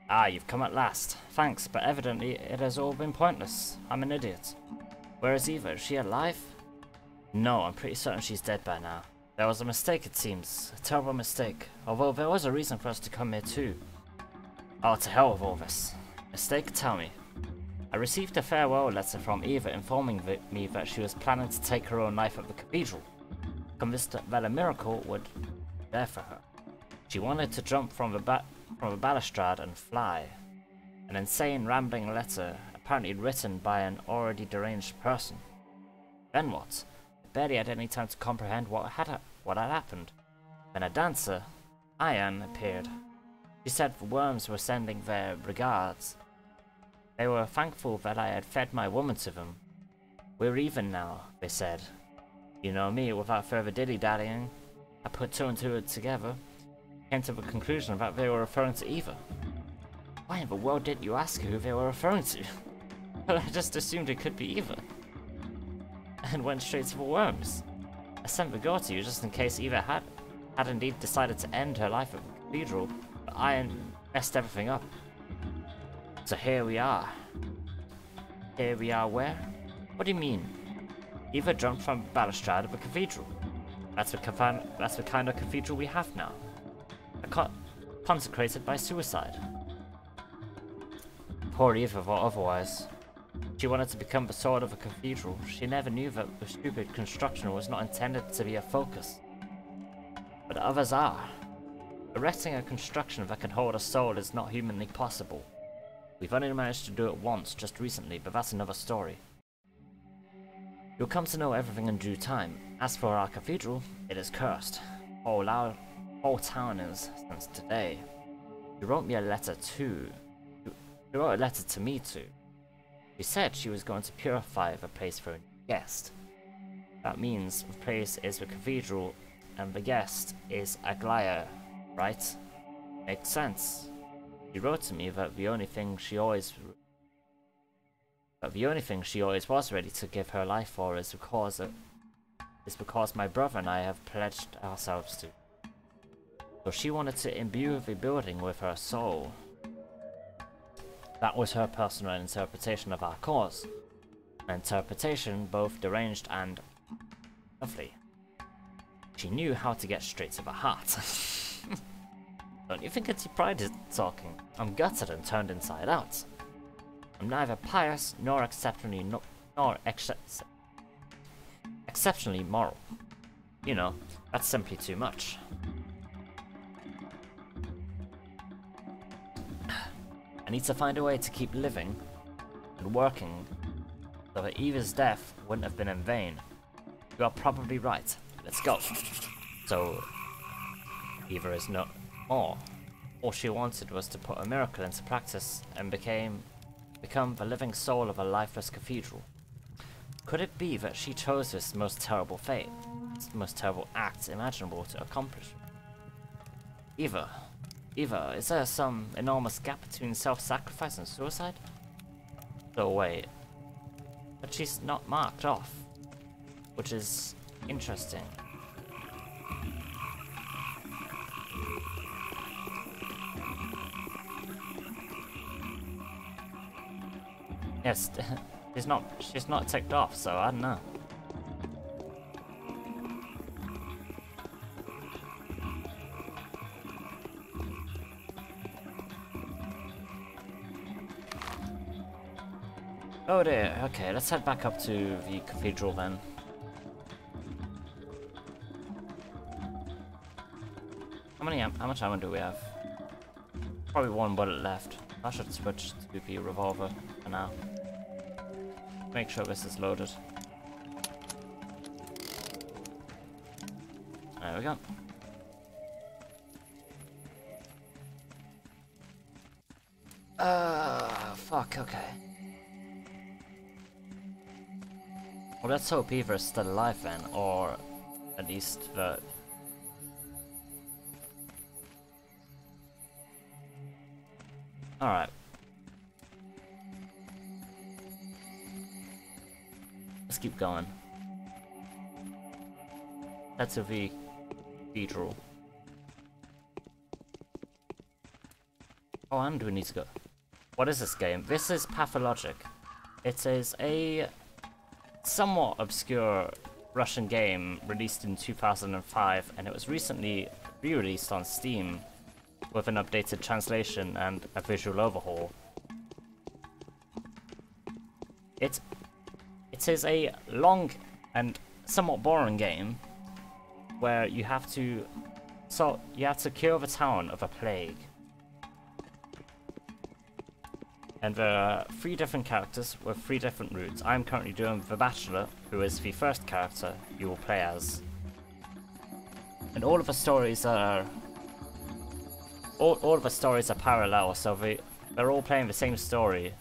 A: Ah, you've come at last. Thanks, but evidently it has all been pointless. I'm an idiot. Where is Eva? Is she alive? No, I'm pretty certain she's dead by now. There was a mistake, it seems. A terrible mistake. Although there was a reason for us to come here too. Oh, to hell with all this. Mistake? Tell me. I received a farewell letter from Eva informing me that she was planning to take her own life at the cathedral. Convinced that a miracle would be there for her. She wanted to jump from the balustrade and fly. An insane, rambling letter, apparently written by an already deranged person. Then what? I barely had any time to comprehend what had happened. When a dancer, Ian, appeared. She said the worms were sending their regards. They were thankful that I had fed my woman to them. We're even now, they said. You know me, without further dilly-dallying, I put two and two together, came to the conclusion that they were referring to Eva. Why in the world didn't you ask who they were referring to? Well, I just assumed it could be Eva. And went straight to the worms. I sent the girl to you just in case Eva had indeed decided to end her life at the cathedral, but I messed everything up. So here we are. Here we are where? What do you mean? Eva jumped from the balustrade of the cathedral. That's the kind of cathedral we have now. Consecrated by suicide. Poor Eva thought otherwise. She wanted to become the sword of a cathedral. She never knew that the stupid construction was not intended to be a focus. But others are. Erecting a construction that can hold a soul is not humanly possible. We've only managed to do it once, just recently, but that's another story. You'll come to know everything in due time. As for our cathedral, it is cursed. Our whole town is, since today. She wrote me a letter too. She wrote a letter to me too. She said she was going to purify the place for a guest. That means the place is the cathedral, and the guest is Aglaya, right? Makes sense. She wrote to me that the only thing she always was ready to give her life for is because my brother and I have pledged ourselves to. So she wanted to imbue the building with her soul. That was her personal interpretation of our cause. An interpretation both deranged and lovely. She knew how to get straight to the heart. Don't you think it's your pride talking? I'm gutted and turned inside out. I'm neither pious nor exceptionally moral. You know, That's simply too much. I need to find a way to keep living and working so that Eva's death wouldn't have been in vain. You are probably right. Let's go. So, Eva is not more. All she wanted was to put a miracle into practice and become the living soul of a lifeless cathedral. Could it be that she chose this most terrible fate, this most terrible act imaginable to accomplish? Eva, is there some enormous gap between self-sacrifice and suicide? So wait, but she's not marked off, which is interesting. Yes, she's not ticked off, so I don't know. Oh dear, okay, let's head back up to the cathedral then. How much ammo do we have? Probably one bullet left. I should switch to the revolver for now. Make sure this is loaded. There we go. Fuck, okay. Well, let's hope Eva is still alive then, or at least the... Alright. Let's keep going. Head to the cathedral. Oh, and we need to go. What is this game? This is Pathologic. It is a somewhat obscure Russian game released in 2005, and it was recently re-released on Steam with an updated translation and a visual overhaul. It is a long and somewhat boring game where you have to cure the town of a plague. And there are 3 different characters with 3 different routes. I'm currently doing the Bachelor, who is the first character you will play as. And all of the stories are parallel, so they're all playing the same story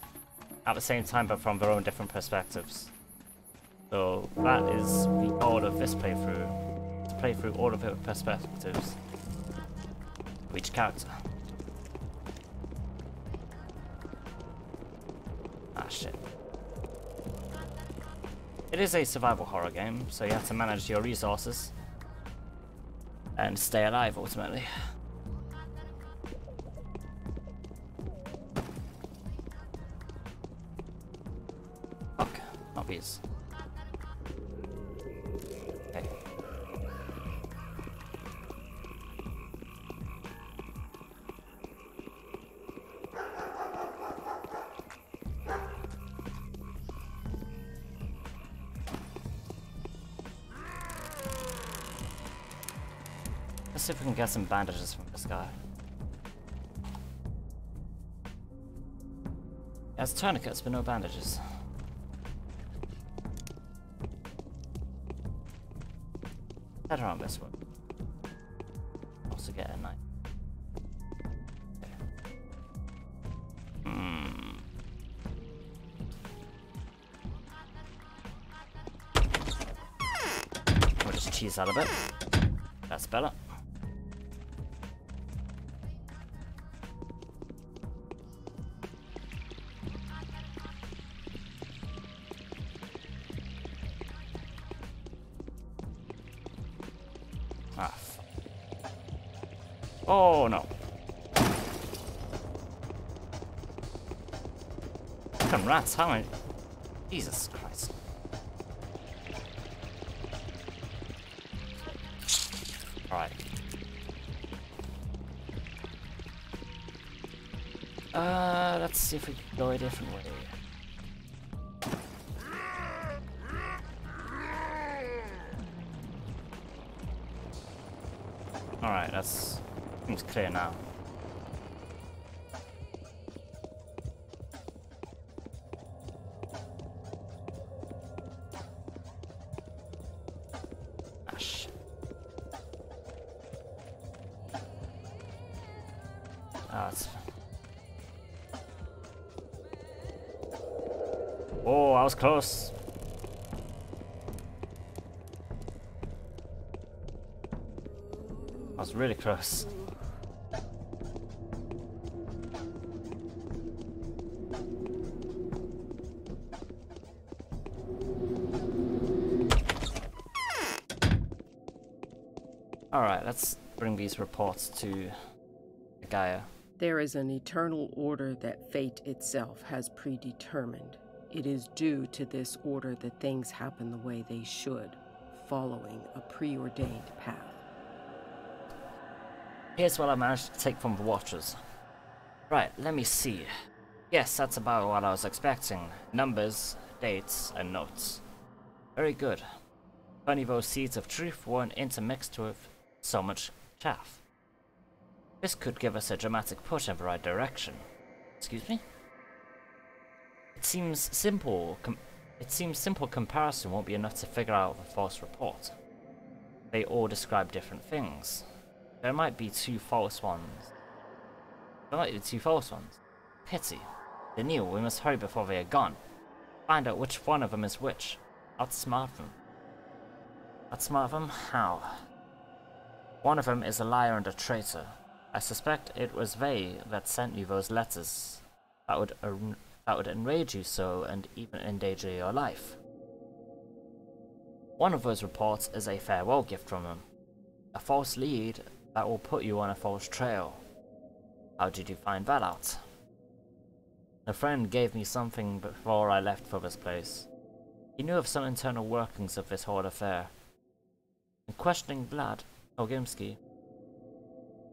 A: at the same time, but from their own different perspectives. So that is the goal of this playthrough, to play through all of the perspectives of each character. Ah, shit. It is a survival horror game, so you have to manage your resources and stay alive ultimately. Fuck, not these. Okay. Let's see if we can get some bandages from this guy. He has tourniquets, but no bandages. Head around this one. Also get a knife. We'll just cheese out a bit. That's better. Ah, fuck. Oh no. Fucking rats, how many? Jesus Christ. Alright. Let's see if we can go a different way. that's seems clear now. Ah, shit. Ah, it's... Oh, I was close. I was really close. Alright, let's bring these reports to Gaia.
C: There is an eternal order that fate itself has predetermined. It is due to this order that things happen the way they should, following a preordained path.
A: Here's what I managed to take from the Watchers. Right, let me see. Yes, that's about what I was expecting. Numbers, dates, and notes. Very good. Funny those seeds of truth weren't intermixed with so much chaff. This could give us a dramatic push in the right direction. Excuse me? It seems simple comparison won't be enough to figure out the false report. They all describe different things. There might be two false ones. Pity. Daniel, we must hurry before they are gone. Find out which one of them is which. Outsmart them. Outsmart them? How? One of them is a liar and a traitor. I suspect it was they that sent you those letters. That would enrage you so and even endanger your life. One of those reports is a farewell gift from them. A false lead that will put you on a false trail. How did you find that out? A friend gave me something before I left for this place. He knew of some internal workings of this whole affair. In questioning Vlad Ogimsky,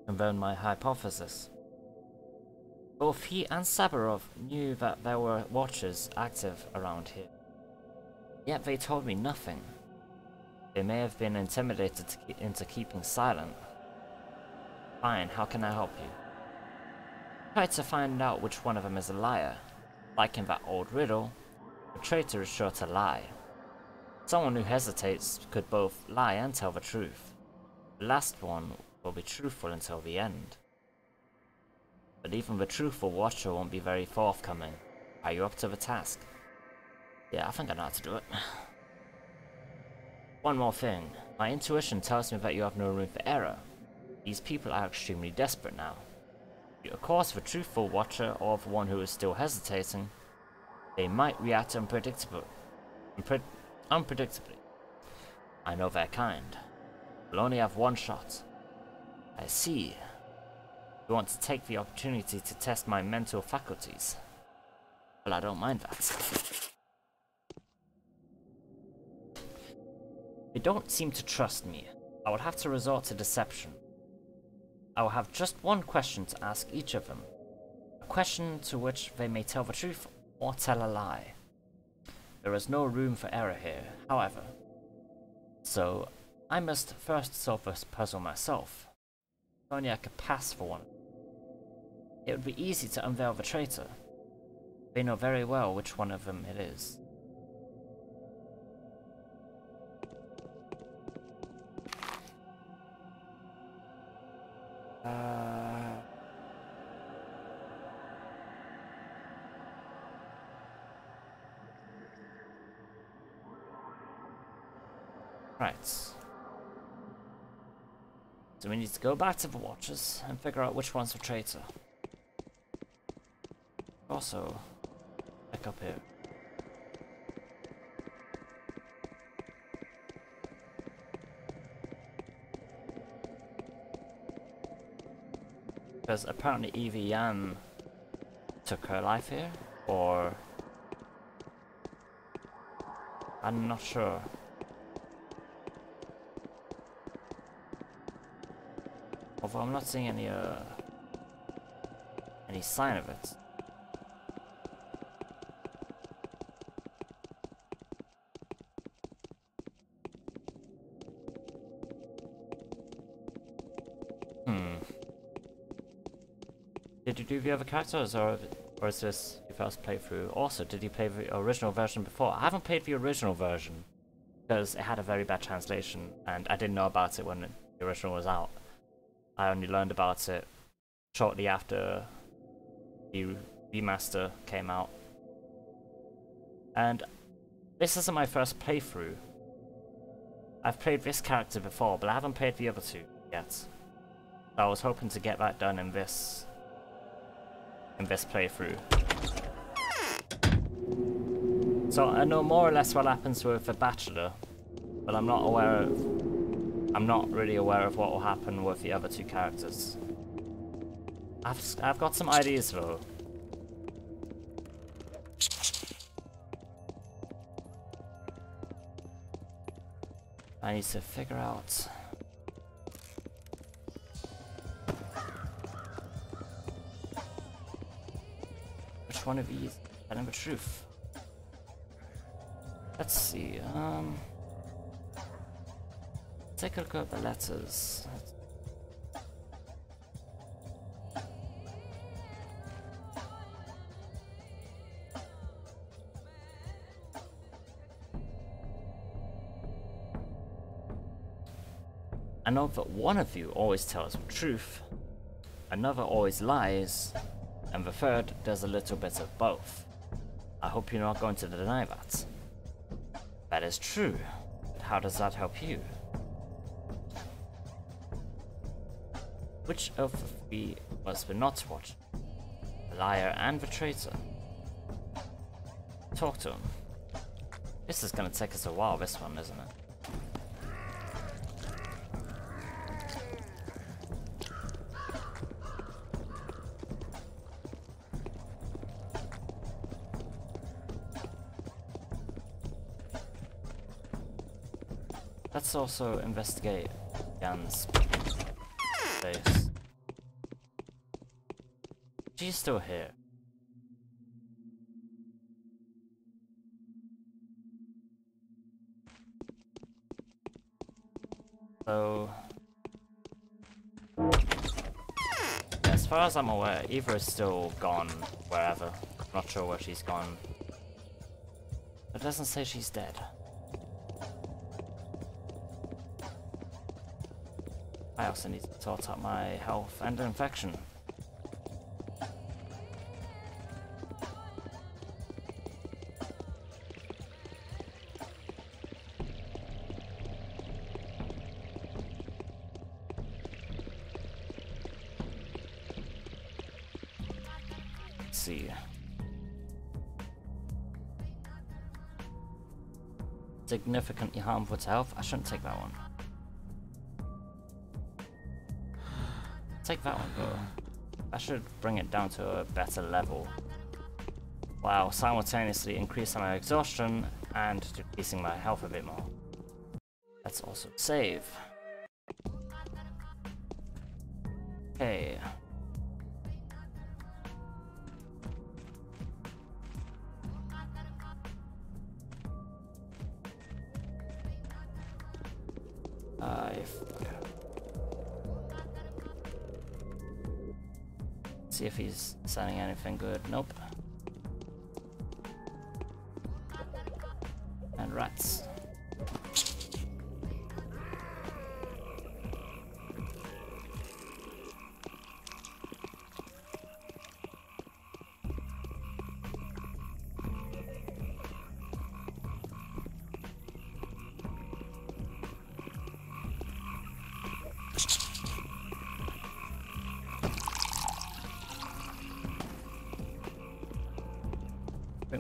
A: confirmed my hypothesis. Both he and Saburov knew that there were watchers active around here. Yet they told me nothing. They may have been intimidated into keeping silent. Fine, how can I help you? Try to find out which one of them is a liar. Like in that old riddle, a traitor is sure to lie. Someone who hesitates could both lie and tell the truth. The last one will be truthful until the end. But even the truthful watcher won't be very forthcoming. Are you up to the task? Yeah, I think I know how to do it. One more thing. My intuition tells me that you have no room for error. These people are extremely desperate now. Of course, the truthful watcher or the one who is still hesitating, they might react unpredictably. I know their kind. We'll only have one shot. I see. You want to take the opportunity to test my mental faculties. Well, I don't mind that. They don't seem to trust me. I will have to resort to deception. I will have just one question to ask each of them. A question to which they may tell the truth or tell a lie. There is no room for error here, however. So, I must first solve this puzzle myself. If only I could pass for one. It would be easy to unveil the traitor. They know very well which one of them it is. Right. So we need to go back to the Watchers and figure out which one's the traitor. Also, back up here. Because apparently Evie Yan took her life here, or... I'm not sure. Although I'm not seeing any sign of it. Did you do the other characters, or is this your first playthrough? Also, did you play the original version before? I haven't played the original version because it had a very bad translation, and I didn't know about it when the original was out. I only learned about it shortly after the remaster came out. And this isn't my first playthrough. I've played this character before, but I haven't played the other two yet. So I was hoping to get that done in this playthrough. So I know more or less what happens with the Bachelor, but I'm not really aware of what will happen with the other two characters. I've got some ideas though. I need to figure out which one of these is telling the truth. Let's see, take a look at the letters. I know that one of you always tells the truth, another always lies, and the third does a little bit of both. I hope you're not going to deny that. That is true, but how does that help you? Which of the three was the not watcher? The liar and the traitor? Talk to him. This is gonna take us a while, this one, isn't it? Let's also investigate Jan's place. She's still here. So, as far as I'm aware, Eva is still gone wherever. Not sure where she's gone. It doesn't say she's dead. I also need to sort out my health and infection. Let's see. Significantly harmful to health. I shouldn't take that one. Take that one though. I should bring it down to a better level, while simultaneously increasing my exhaustion and decreasing my health a bit more. Let's also save. Okay. See if he's sending anything good. Nope. And rats.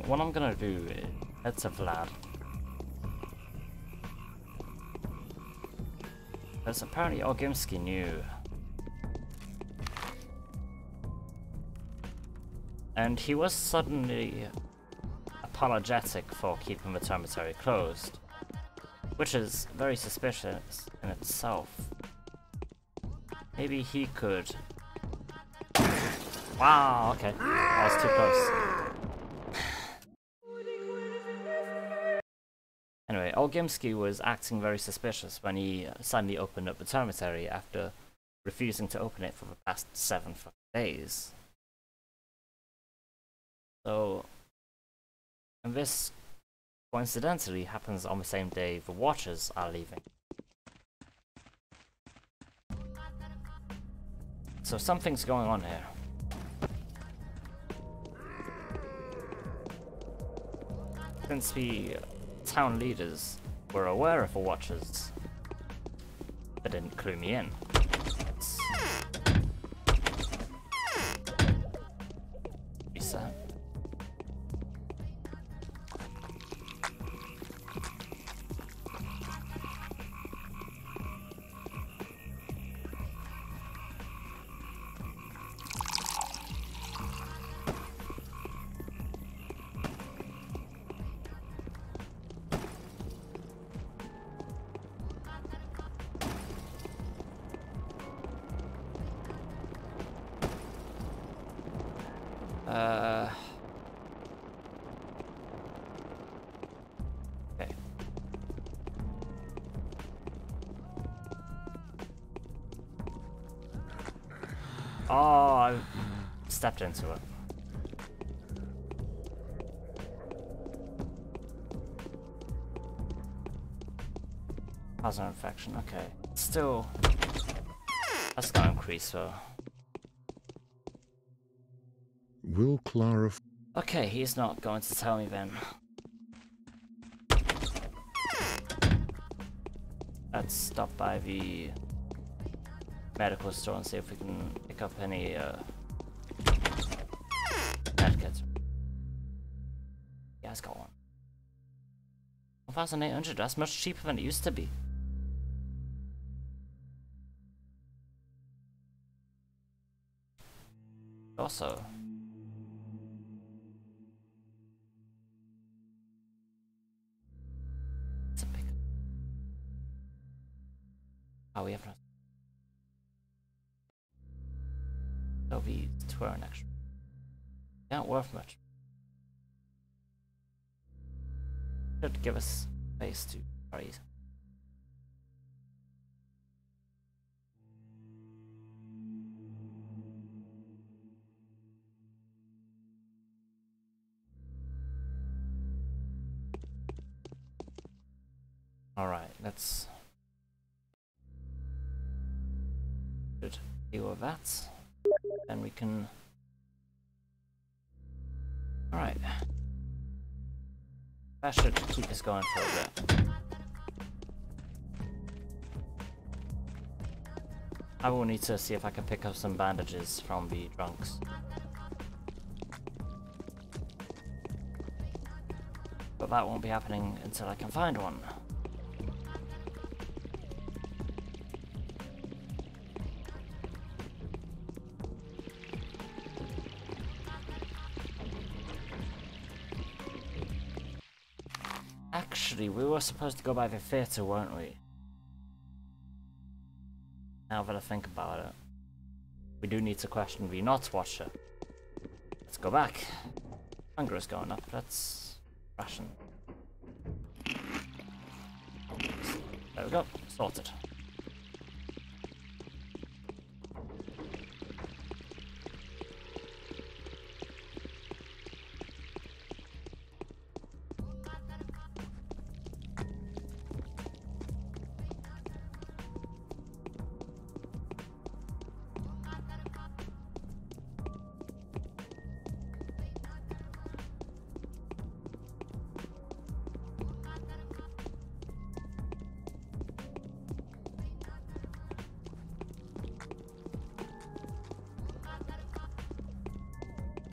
A: What I'm gonna do is head to Vlad. Because apparently Ogimsky knew. And he was suddenly apologetic for keeping the dormitory closed, which is very suspicious in itself. Maybe he could... Wow, okay. That was too close. Anyway, Olgimsky was acting very suspicious when he suddenly opened up the dormitory after refusing to open it for the past 7 days. So, and this coincidentally happens on the same day the Watchers are leaving. So something's going on here. Since the town leaders were aware of the Watchers, they didn't clue me in. Reset. Okay. Oh, I stepped into it. Plasma infection, okay. Still, that's gonna increase though.
E: Will Clara...
A: Okay, he's not going to tell me then. Let's stop by the medical store and see if we can pick up any medkits. Yeah, it's got one. 1,800, that's much cheaper than it used to be. Also, it's a big... Oh, we have no... There'll be 2 hour extra. They aren't worth much. Should give us space to raise. Alright, let's should deal with that. Then we can... Alright. That should keep us going for a bit. I will need to see if I can pick up some bandages from the drunks. But that won't be happening until I can find one. Actually, we were supposed to go by the theatre, weren't we? Now that I think about it. We do need to question the not watcher. Let's go back. Hunger is going up, let's ration. There we go, sorted.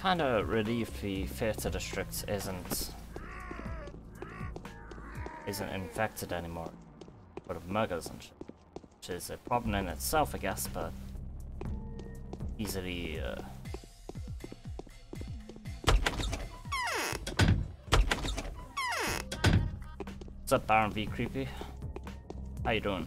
A: Kinda relieved the theatre district isn't infected anymore, but of muggers and shit, which is a problem in itself, I guess, but easily What's up, Baron V Creepy? How you doing?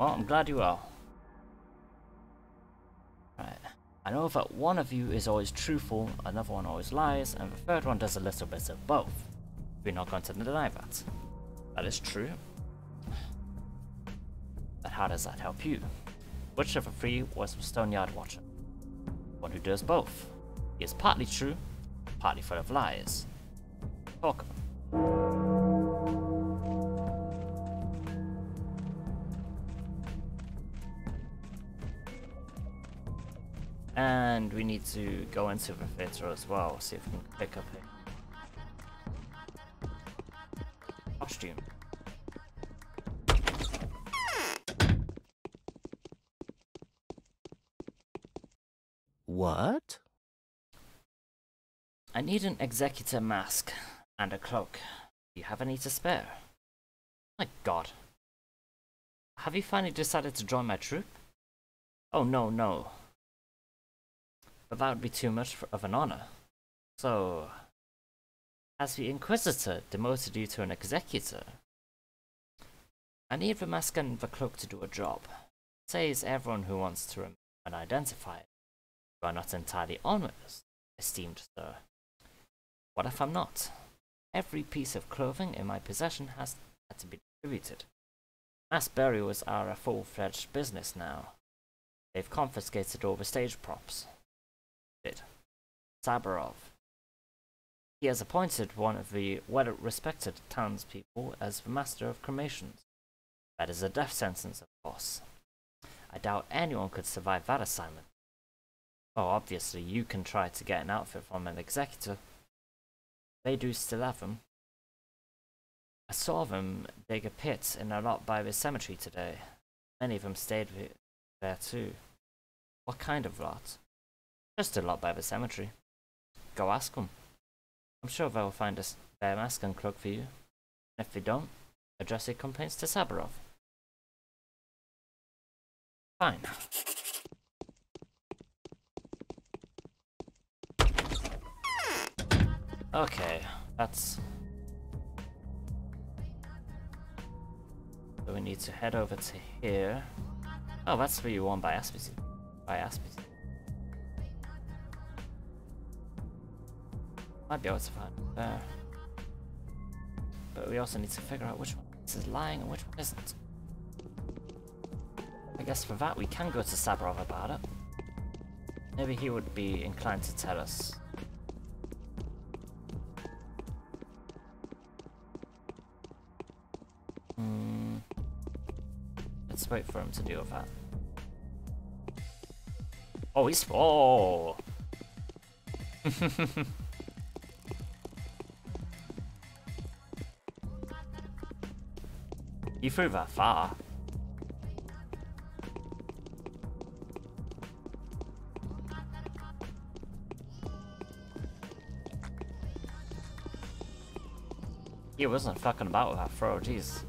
A: Well, I'm glad you are. Right. I know that one of you is always truthful, another one always lies, and the third one does a little bit of both. We're not going to deny that. That is true. But how does that help you? Which of the three was the Stoneyard Watcher? One who does both. He is partly true, partly full of lies. Talk of him. And we need to go into the theatre as well, see if we can pick up a costume.
B: What?
A: I need an executor mask and a cloak. Do you have any to spare? My god. Have you finally decided to join my troop? Oh no, no. But that would be too much of an honor. So, has the Inquisitor demoted you to an executor? I need the mask and the cloak to do a job. It says everyone who wants to remain unidentified. You are not entirely honest, esteemed sir. What if I'm not? Every piece of clothing in my possession has had to be distributed. Mass burials are a full-fledged business now. They've confiscated all the stage props. Sabarov. He has appointed one of the well-respected townspeople as the master of cremations. That is a death sentence, of course. I doubt anyone could survive that assignment. Oh, obviously you can try to get an outfit from an executor. They do still have them. I saw them dig a pit in a lot by the cemetery today. Many of them stayed there too. What kind of lot? Just a lot by the cemetery. Go ask them. I'm sure they'll find a spare mask and cloak for you. And if they don't, address your complaints to Sabarov. Fine. Okay, that's... So we need to head over to here. Oh, that's where you won by Aspis. Might be able to find it there. But we also need to figure out which one this is lying and which one isn't. I guess for that we can go to Sabarov about it. Maybe he would be inclined to tell us. Let's wait for him to deal with that. Oh, he's... Oh! You threw that far. He wasn't fucking about with that throw, jeez.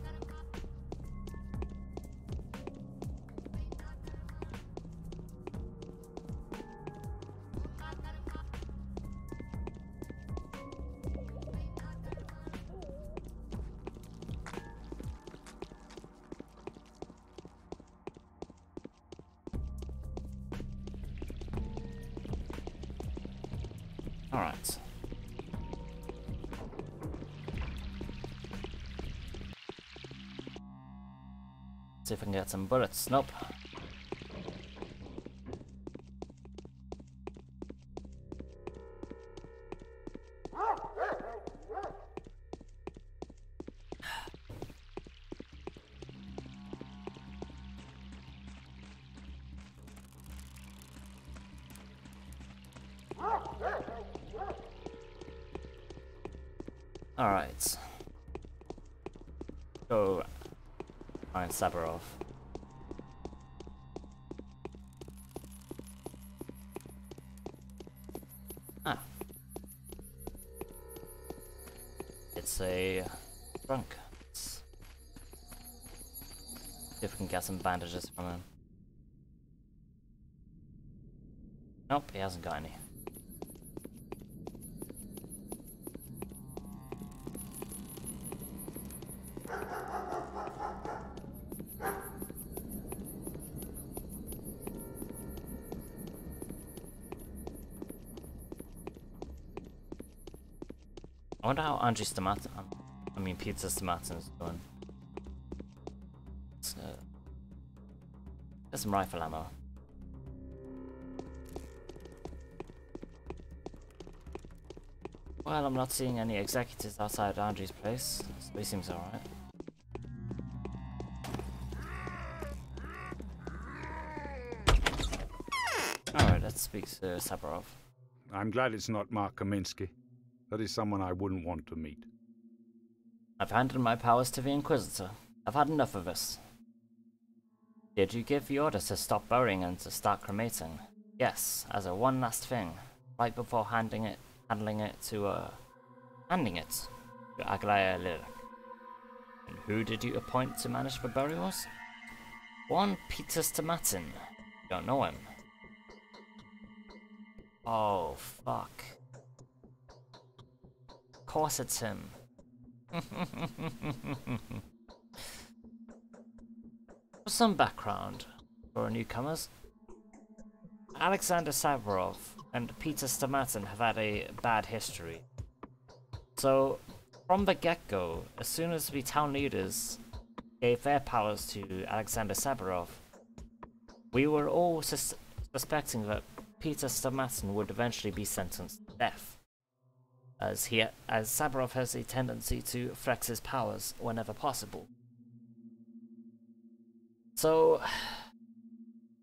A: Alright. See if I can get some bullets. Nope. Alright. Go find Sabarov. Ah. It's a trunk. See if we can get some bandages from him. Nope, he hasn't got any. I wonder how Peter Stomatin's doing. There's some rifle ammo. Well, I'm not seeing any executives outside Andrew's place, so he seems alright. Alright, let's speak to Sabarov.
D: I'm glad it's not Mark Kaminsky. That is someone I wouldn't want to meet.
A: I've handed my powers to the Inquisitor. I've had enough of this. Did you give the order to stop burying and to start cremating? Yes, as a one last thing, right before handing it to Aglaya Lilac. And who did you appoint to manage the burials? One Peter Stomatin. You don't know him. Oh, fuck. Of course it's him. For some background for newcomers, Alexander Savarov and Peter Stomatin have had a bad history. So, from the get-go, as soon as the town leaders gave their powers to Alexander Savarov, we were all suspecting that Peter Stomatin would eventually be sentenced to death, as Savarov has a tendency to flex his powers whenever possible. So,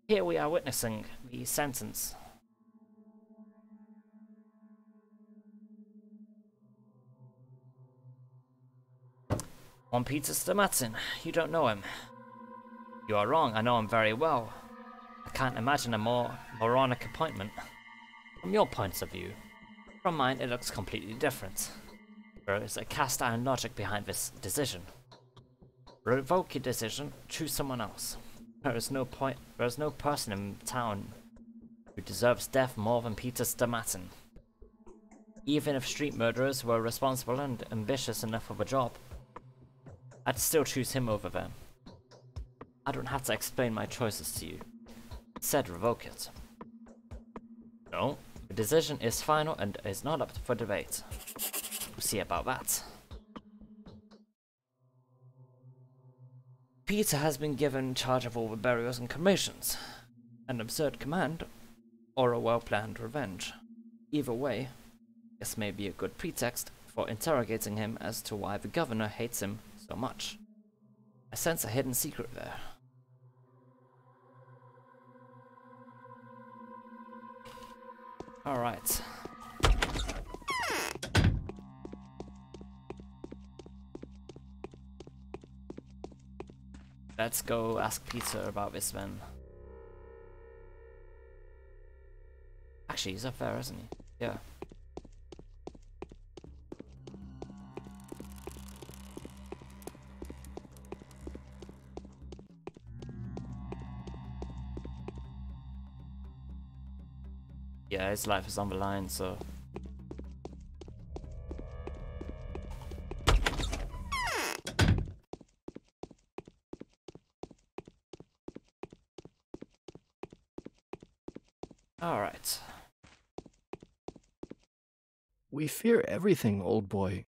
A: here we are witnessing the sentence. On Peter Stomatin, you don't know him. You are wrong, I know him very well. I can't imagine a more moronic appointment. From your point of view. From mine, it looks completely different. There is a cast iron logic behind this decision. Revoke your decision, choose someone else. There is no person in town who deserves death more than Peter Stomatin. Even if street murderers were responsible and ambitious enough of a job, I'd still choose him over them. I don't have to explain my choices to you. Instead, revoke it. No, the decision is final and is not up for debate. We'll see about that. Peter has been given charge of all the burials and cremations. An absurd command, or a well-planned revenge. Either way, this may be a good pretext for interrogating him as to why the governor hates him so much. I sense a hidden secret there. Alright. Let's go ask Peter about this then. Actually, he's up there, isn't he? Yeah. Yeah, his life is on the line, so... Alright.
F: We fear everything, old boy,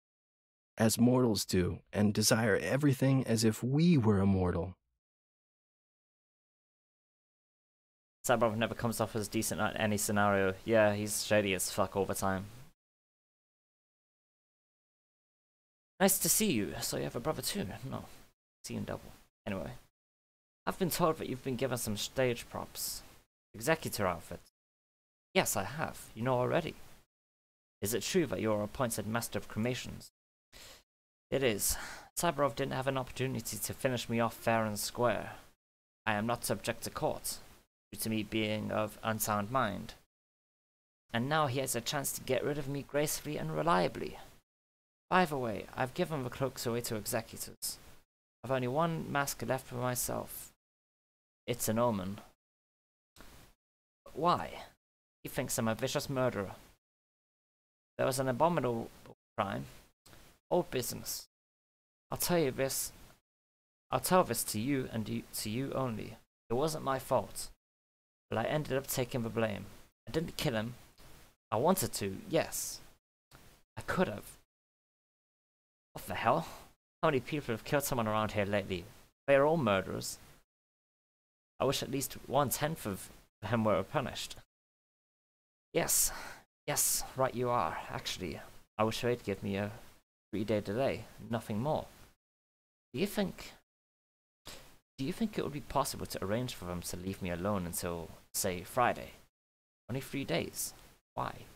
F: as mortals do, and desire everything as if we were immortal.
A: Sabarov never comes off as decent at any scenario. Yeah, he's shady as fuck all the time. Nice to see you. So you have a brother too? No. See you in double. Anyway. I've been told that you've been given some stage props. Executor outfit. Yes, I have. You know already. Is it true that you're appointed Master of Cremations? It is. Sabarov didn't have an opportunity to finish me off fair and square. I am not subject to court, due to me being of unsound mind. And now he has a chance to get rid of me gracefully and reliably. By the way, I've given the cloaks away to executors. I've only one mask left for myself. It's an omen. But why? He thinks I'm a vicious murderer. There was an abominable crime. Old business. I'll tell this to you and to you only. It wasn't my fault. But I ended up taking the blame. I didn't kill him. I wanted to, yes. I could have. What the hell? How many people have killed someone around here lately? They are all murderers. I wish at least 1/10 of them were punished. Yes, right you are. Actually, I wish they'd give me a 3-day delay, nothing more. Do you think it would be possible to arrange for them to leave me alone until, say, Friday? Only 3 days. Why?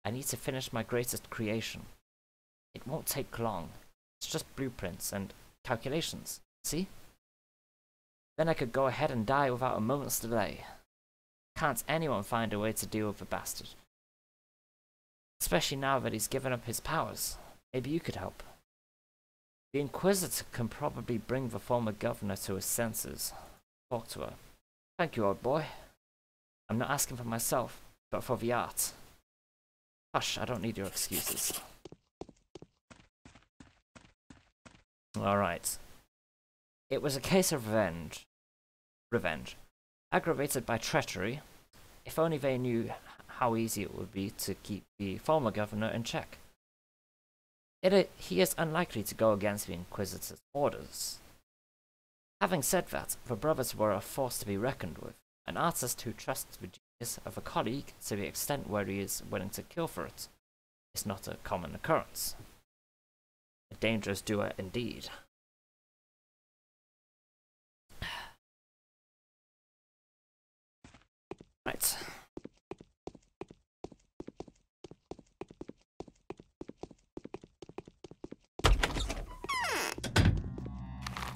A: I need to finish my greatest creation. It won't take long. It's just blueprints and calculations. See? Then I could go ahead and die without a moment's delay. Can't anyone find a way to deal with the bastard? Especially now that he's given up his powers. Maybe you could help. The Inquisitor can probably bring the former governor to his senses. Talk to her. Thank you, old boy. I'm not asking for myself, but for the art. Hush, I don't need your excuses. Alright. It was a case of revenge. Aggravated by treachery. If only they knew how easy it would be to keep the former governor in check. He is unlikely to go against the Inquisitor's orders. Having said that, the brothers were a force to be reckoned with, an artist who trusts the genius of a colleague to the extent where he is willing to kill for it is not a common occurrence. A dangerous duo indeed. Right.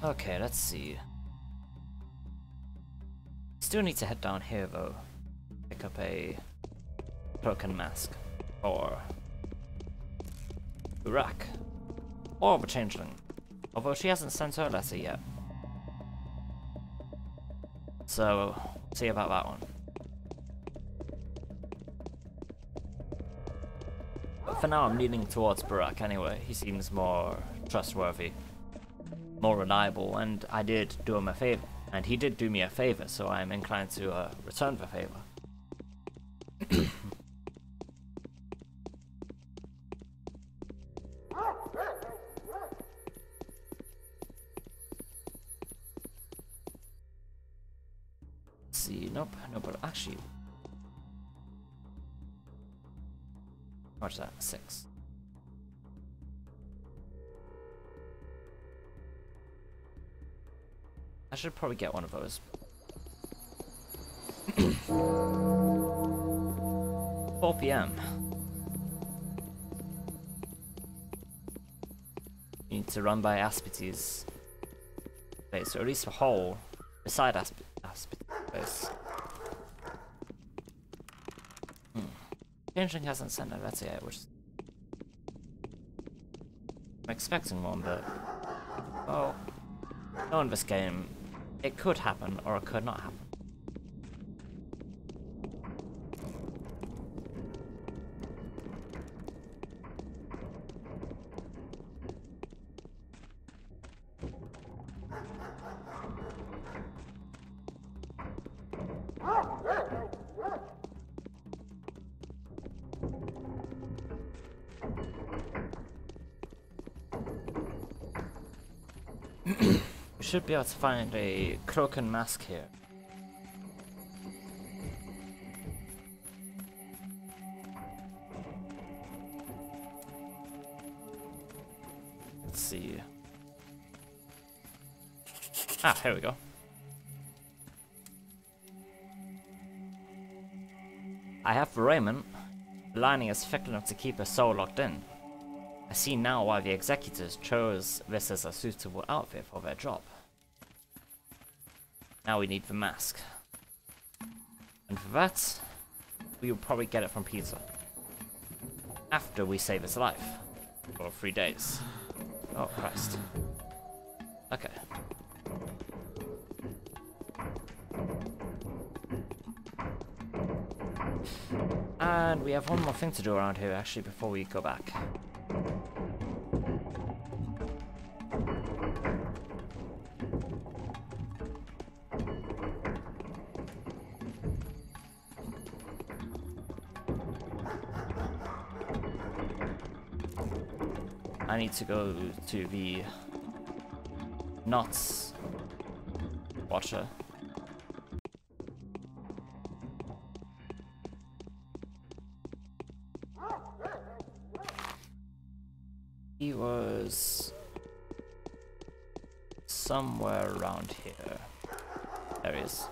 A: Okay, let's see. Still need to head down here though. Pick up a token mask. Or Burak. Or the changeling. Although she hasn't sent her letter yet. So, see about that one. But for now I'm leaning towards Burak anyway. He seems more trustworthy. More reliable, and I did do him a favor. And he did do me a favor, so I'm inclined to return the favor. Let's see, nope, no, but actually... What's that? 6. I should probably get one of those. 4 PM. You need to run by Aspity's base, or at least a hole beside Aspity's base. Changeling hasn't sent a letter yet, which I'm expecting one, but well, knowing this game, it could happen or it could not happen. We should be able to find a Kroken mask here. Let's see. Ah, here we go. I have the raiment. The lining is thick enough to keep a soul locked in. I see now why the executors chose this as a suitable outfit for their job. Now we need the mask. And for that, we will probably get it from Peter. After we save his life. For 3 days. Oh, Christ. Okay. And we have one more thing to do around here, actually, before we go back. I need to go to the Knots Watcher. He was somewhere around here. There he is.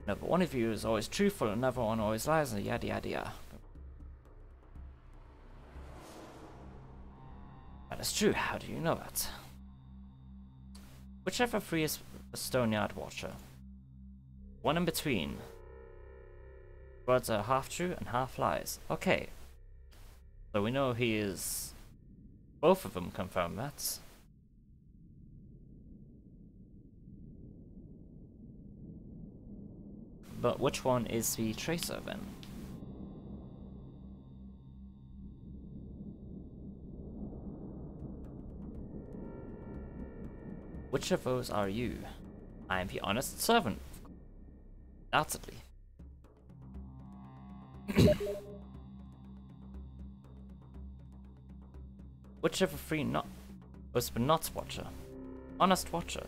A: No, but one of you is always truthful and another one always lies, and yada yada yada. That is true. How do you know that? Whichever three is a Stoneyard Watcher. One in between. Words are half true and half lies. Okay. So we know he is... Both of them confirm that. But which one is the traitor then? Which of those are you? I am the honest servant. Undoubtedly. Which of the three was the not Watcher? Honest Watcher.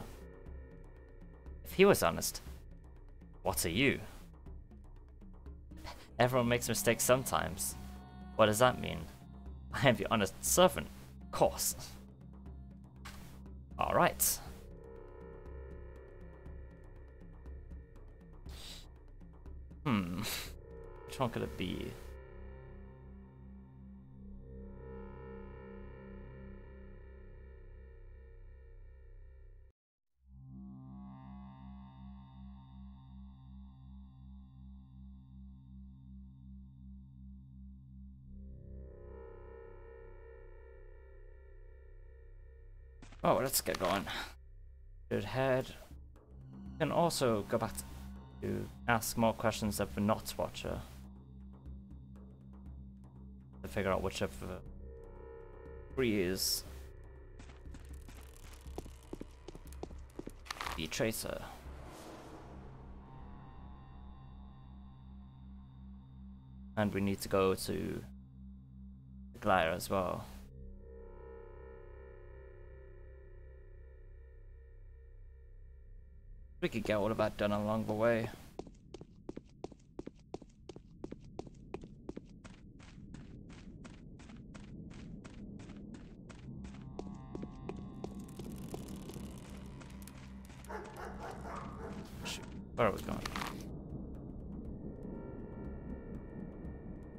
A: If he was honest, what are you? Everyone makes mistakes sometimes. What does that mean? I am the honest servant, of course. Alright. Which one could it be? Oh, let's get going. Good head. You can also go back to ask more questions of the Not Watcher to figure out which of the three is the traitor. And we need to go to the Glire as well. We could get all of that done along the way. Shoot, where are we going?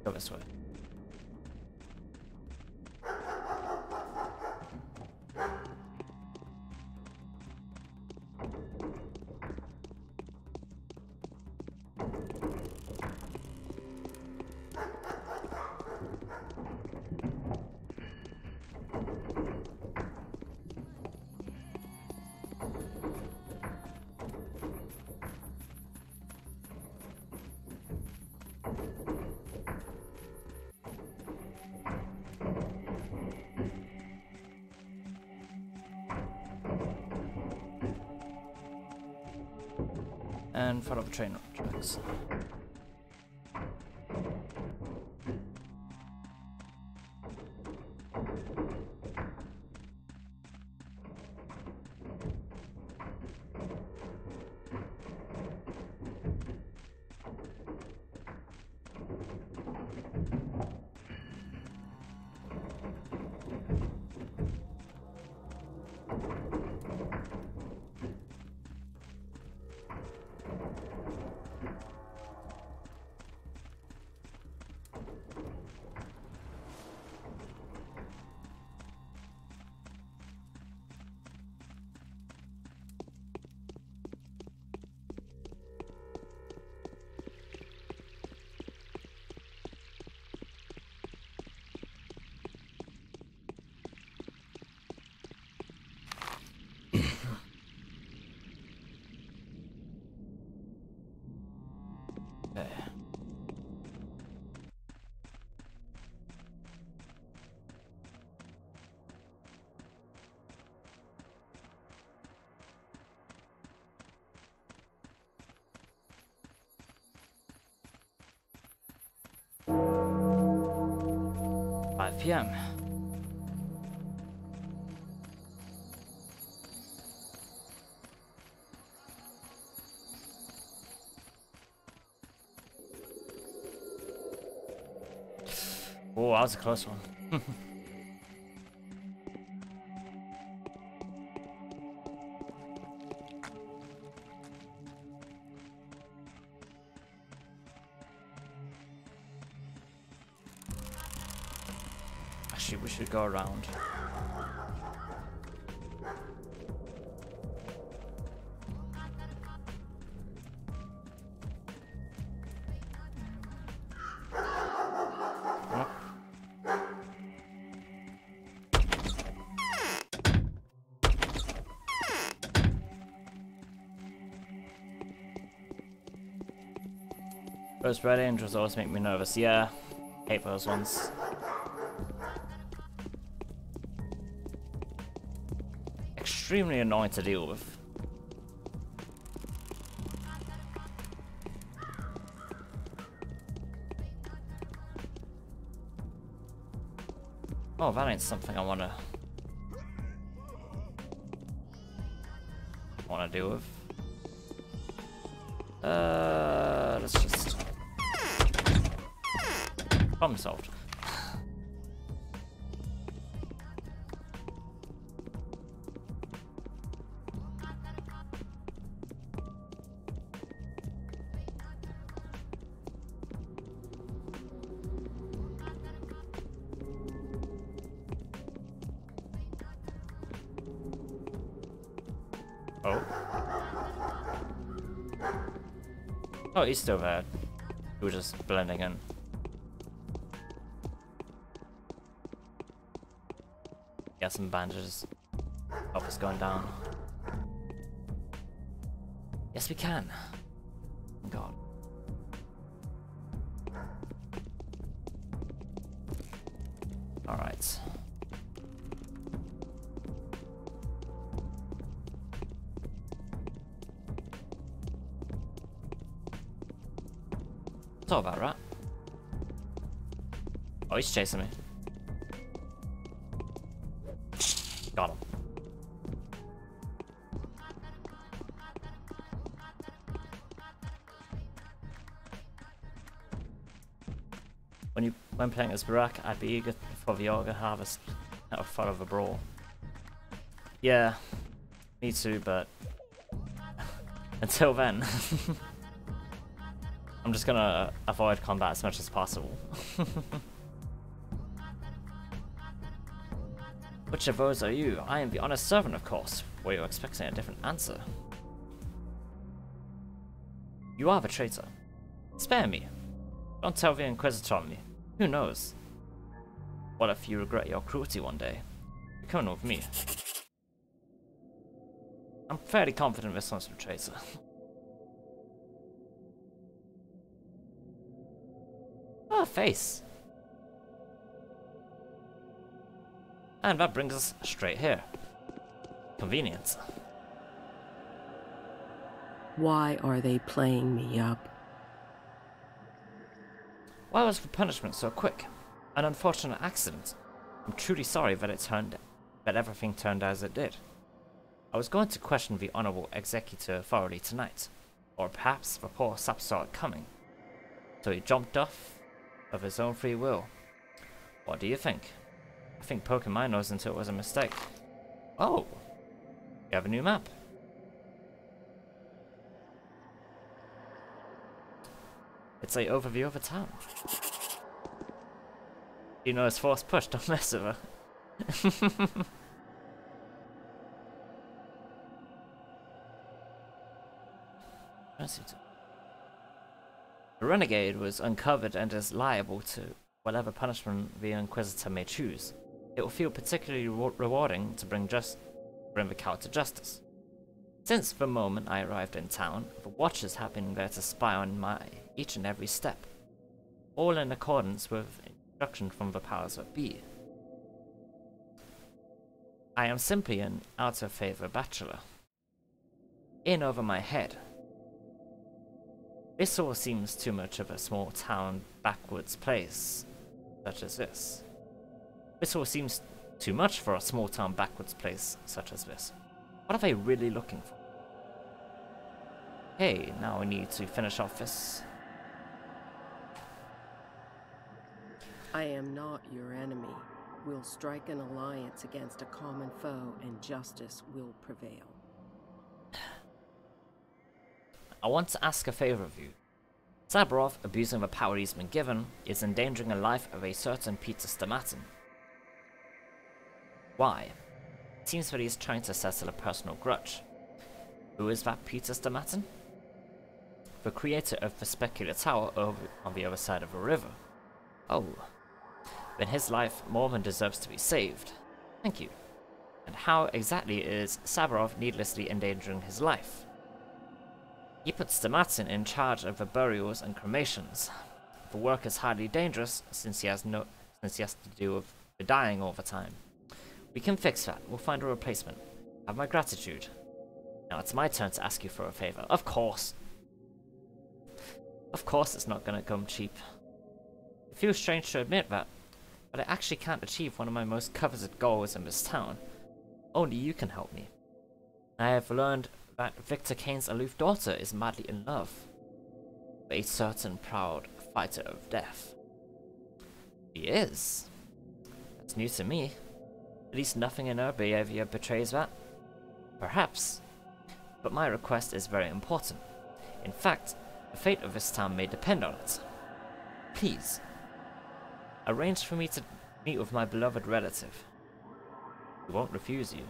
A: Go this way. And follow the train tracks. Okay. 5 p.m. Oh, that was a close one. Actually, we should go around. Those red angels always make me nervous. Yeah, hate those ones. Extremely annoying to deal with. Oh, that ain't something I wanna deal with. Let's just problem solved. Oh. Oh, he's still there. We were just blending in. Get some bandages. Help us going down. Yes, we can. God. Alright. It's all about right. Oh, he's chasing me. Got him. When playing as Barak, I'd be eager for the Yoga Harvest out of fun of a brawl. Yeah, me too, but until then, I'm just gonna avoid combat as much as possible. Which of those are you? I am the honest servant, of course. Were you expecting a different answer? You are the traitor. Spare me. Don't tell the Inquisitor on me. Who knows? What if you regret your cruelty one day? You're coming with me. I'm fairly confident this one's the traitor. Oh, a face. And that brings us straight here. Convenient.
C: Why are they playing me up?
A: Why was the punishment so quick? An unfortunate accident. I'm truly sorry that everything turned as it did. I was going to question the honorable executor thoroughly tonight, or perhaps the poor sap saw it coming. So he jumped off of his own free will. What do you think? I think poking my nose into it was a mistake. Oh, you have a new map. It's an overview of a town. You know it's force push, don't mess with her. The renegade was uncovered and is liable to whatever punishment the Inquisitor may choose. It will feel particularly rewarding to bring the cow to justice. Since the moment I arrived in town, the Watchers have been there to spy on my each and every step, all in accordance with instruction from the powers that be. I am simply an out-of-favor bachelor. In over my head. This all seems too much of a small town backwoods place, such as this. This all seems too much for a small-town backwoods place such as this. What are they really looking for? Hey, now we need to finish off this.
C: I am not your enemy. We'll strike an alliance against a common foe, and justice will prevail.
A: I want to ask a favor of you. Saburov, abusing the power he's been given, is endangering the life of a certain Peter Stamatin. Why? It seems that he's trying to settle a personal grudge. Who is that Peter Stamatin? The creator of the Specular Tower on the other side of the river. Oh. Then his life more than deserves to be saved. Thank you. And how exactly is Saburov needlessly endangering his life? He puts Stamatin in charge of the burials and cremations. The work is hardly dangerous since he has to do with the dying all the time. We can fix that. We'll find a replacement. Have my gratitude. Now it's my turn to ask you for a favor. Of course. Of course it's not gonna come cheap. It feels strange to admit that, but I actually can't achieve one of my most coveted goals in this town. Only you can help me. I have learned that Victor Kane's aloof daughter is madly in love with a certain proud fighter of death. He is. That's news to me. At least nothing in her behavior betrays that. Perhaps. But my request is very important. In fact, the fate of this town may depend on it. Please, arrange for me to meet with my beloved relative. He won't refuse you.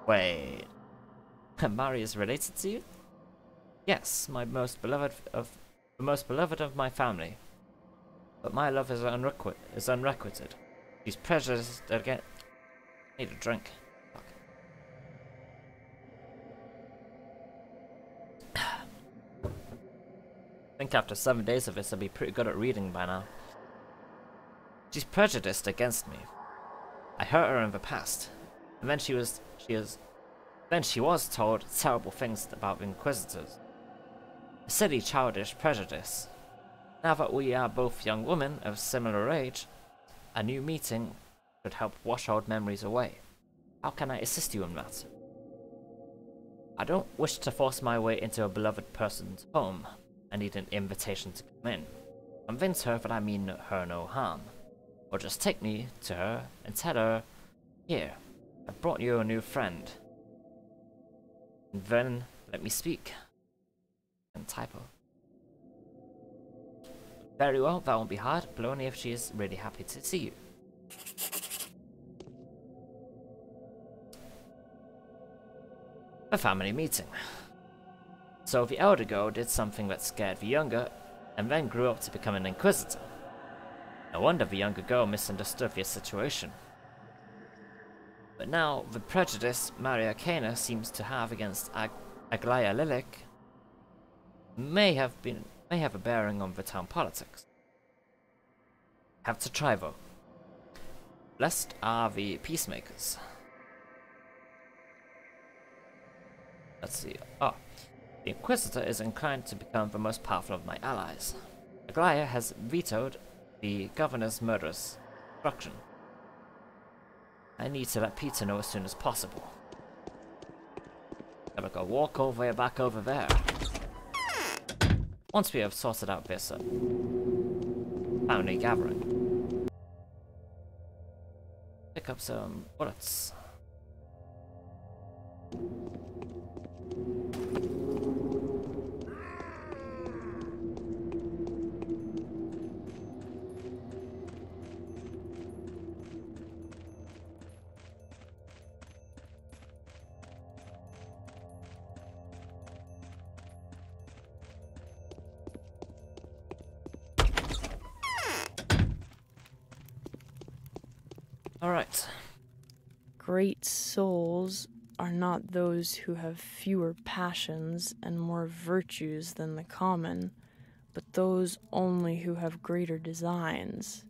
A: Wait. Mari is related to you? Yes, the most beloved of my family. But my love is unrequited. She's prejudiced against. Need a drink. Fuck. I think after 7 days of this, I'll be pretty good at reading by now. She's prejudiced against me. I hurt her in the past, and then she was told terrible things about the Inquisitors. A silly, childish prejudice. Now that we are both young women of similar age, a new meeting could help wash old memories away. How can I assist you in that? I don't wish to force my way into a beloved person's home. I need an invitation to come in. Convince her that I mean her no harm. Or just take me to her and tell her, here, I brought you a new friend. And then let me speak. And typo. Very well, that won't be hard, but only if she is really happy to see you. A family meeting. So the elder girl did something that scared the younger, and then grew up to become an Inquisitor. No wonder the younger girl misunderstood the situation. But now, the prejudice Maria Kana seems to have against Aglaya Lilik may have a bearing on the town politics. Have to try though. Blessed are the peacemakers. Let's see. Oh, the Inquisitor is inclined to become the most powerful of my allies. Aglaya has vetoed the governor's murderous destruction. I need to let Peter know as soon as possible. Gotta go walk all the way back over there. Once we have sorted out this family gathering. Pick up some bullets. Alright.
G: Great souls are not those who have fewer passions and more virtues than the common, but those only who have greater designs.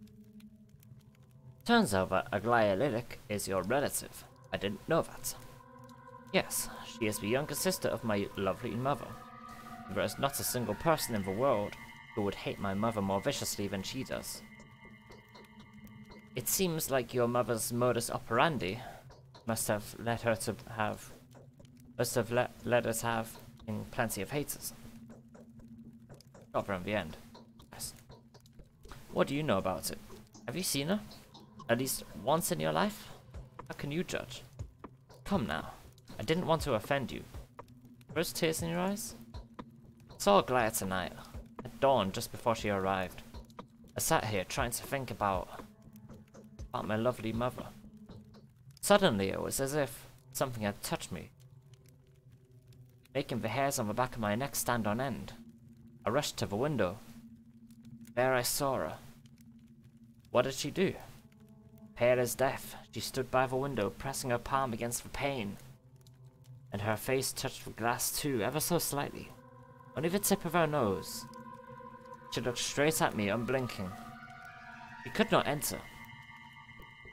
A: Turns out that Aglaya Lilik is your relative. I didn't know that. Yes, she is the younger sister of my lovely mother. There is not a single person in the world who would hate my mother more viciously than she does. It seems like your mother's modus operandi must have led her to have led us have in plenty of haters. Over in the end. Yes. What do you know about it? Have you seen her? At least once in your life? How can you judge? Come now. I didn't want to offend you. First tears in your eyes? I saw Aglaya tonight. At dawn, just before she arrived. I sat here trying to think about my lovely mother. Suddenly, it was as if something had touched me, making the hairs on the back of my neck stand on end. I rushed to the window. There I saw her. What did she do? Pale as death, she stood by the window, pressing her palm against the pane. And her face touched the glass too, ever so slightly. Only the tip of her nose. She looked straight at me, unblinking. She could not enter,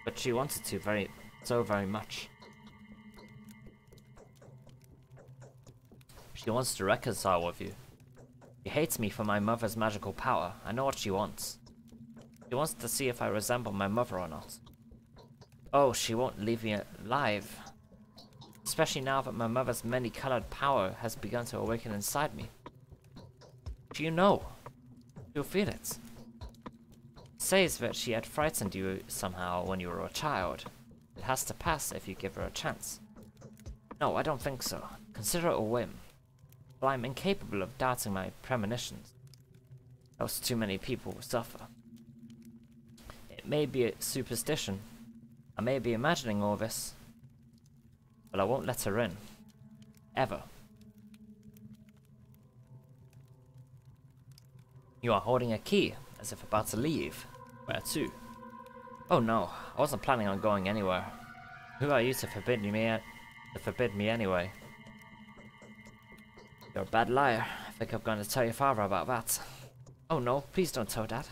A: but she wanted to very much. She wants to reconcile with you. She hates me for my mother's magical power. I know what she wants. She wants to see if I resemble my mother or not. Oh, she won't leave me alive. Especially now that my mother's many-colored power has begun to awaken inside me. You know. You'll feel it. Says that she had frightened you somehow when you were a child. It has to pass if you give her a chance. No, I don't think so. Consider it a whim. Well, I'm incapable of doubting my premonitions. Else too many people will suffer. It may be a superstition. I may be imagining all this. But I won't let her in. Ever. You are holding a key, as if about to leave. Where to? Oh no, I wasn't planning on going anywhere. Who are you to forbid me anyway? You're a bad liar. I think I'm going to tell your father about that. Oh no, please don't tell Dad.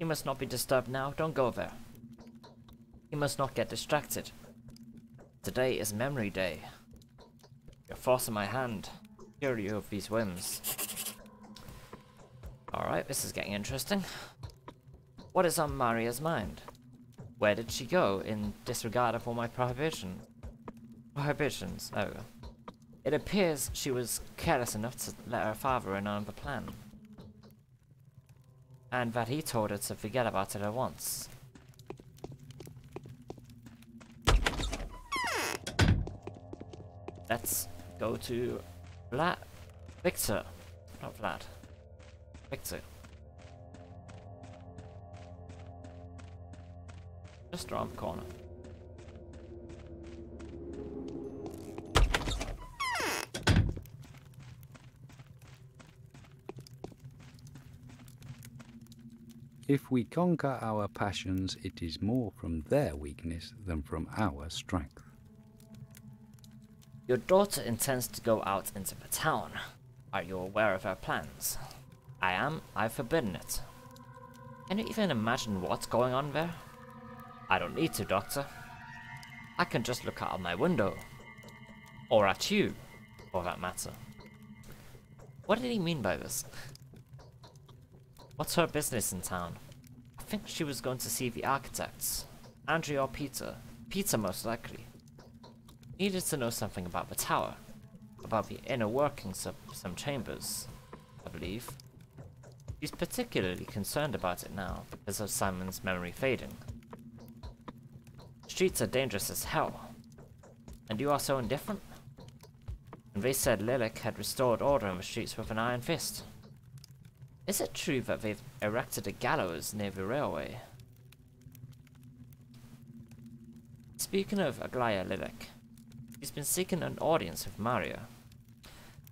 A: He must not be disturbed now, don't go there. He must not get distracted. Today is Memory Day. You're forcing my hand. Cure you of these whims. Alright, this is getting interesting. What is on Maria's mind? Where did she go in disregard of all my prohibitions? There we go. It appears she was careless enough to let her father in on the plan. And that he told her to forget about it at once. Let's go to Victor. Not Vlad. Victor. Just around the corner.
D: If we conquer our passions, it is more from their weakness than from our strength.
A: Your daughter intends to go out into the town. Are you aware of her plans? I am. I've forbidden it. Can you even imagine what's going on there? I don't need to, Doctor. I can just look out of my window. Or at you, for that matter. What did he mean by this? What's her business in town? I think she was going to see the architects. Andrea or Peter. Peter most likely. Needed to know something about the tower. About the inner workings of some chambers, I believe. She's particularly concerned about it now because of Simon's memory fading. Streets are dangerous as hell. And you are so indifferent? And they said Lilac had restored order in the streets with an iron fist. Is it true that they've erected a gallows near the railway? Speaking of Aglaya Lilac, she's been seeking an audience with Maria.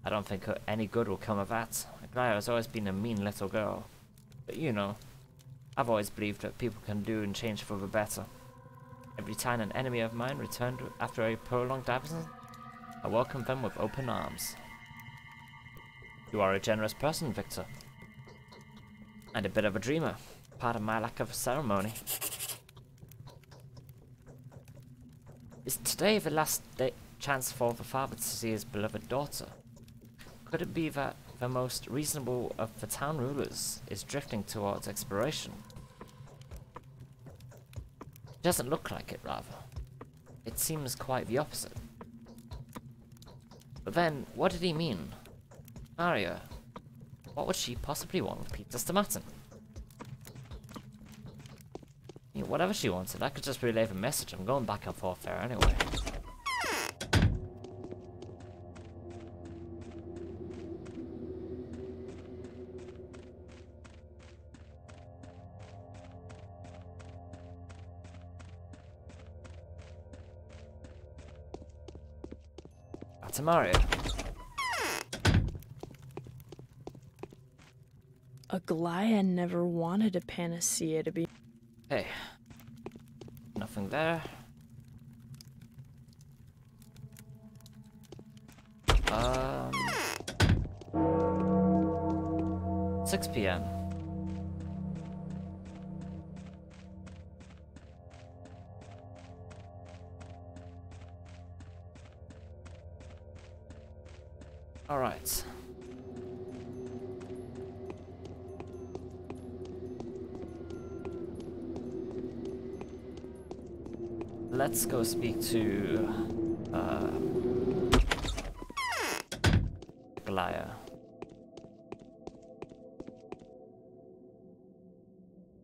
A: I don't think any good will come of that. Aglaya has always been a mean little girl. But you know, I've always believed that people can do and change for the better. Every time an enemy of mine returned after a prolonged absence, I welcomed them with open arms. You are a generous person, Victor. And a bit of a dreamer. Part of my lack of ceremony. Is today the last chance for the father to see his beloved daughter? Could it be that the most reasonable of the town rulers is drifting towards expiration? doesn't look like it, rather. It seems quite the opposite. But then, what did he mean? Maria, what would she possibly want with Peter Stomatin? I mean, whatever she wanted, I could just relay the message. I'm going back and forth there anyway. To Mario.
G: Aglaya never wanted a panacea to be.
A: Hey. Nothing there. 6 p.m. All right. Let's go speak to Galaya.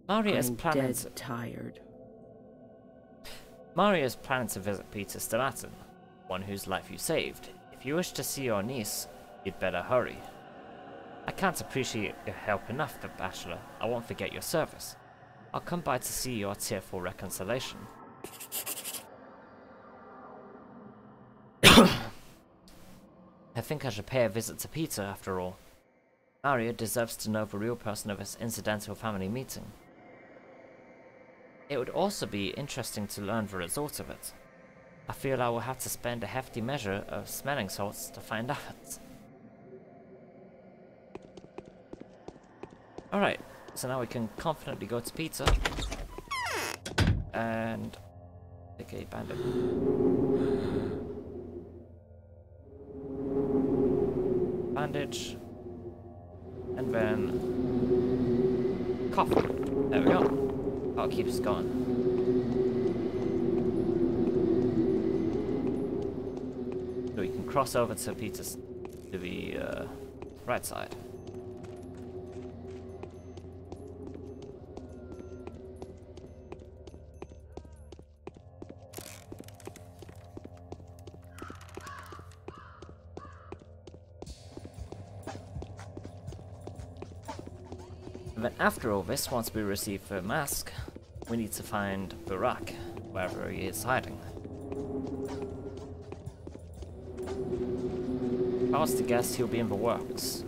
A: Maria's planning to
C: tired.
A: Maria's planning to visit Peter Stomatin, one whose life you saved. If you wish to see your niece, you'd better hurry. I can't appreciate your help enough, the Bachelor. I won't forget your service. I'll come by to see your tearful reconciliation. I think I should pay a visit to Peter, after all. Maria deserves to know the real person of this incidental family meeting. It would also be interesting to learn the result of it. I feel I will have to spend a hefty measure of smelling salts to find out. Alright, so now we can confidently go to Peter and take a bandit. Bandage, and then coffee. There we go. That'll keep us going. So we can cross over to Peter's, to the right side. And then after all this, once we receive the mask, we need to find Barak, wherever he is hiding. If I was to guess, he'll be in the works.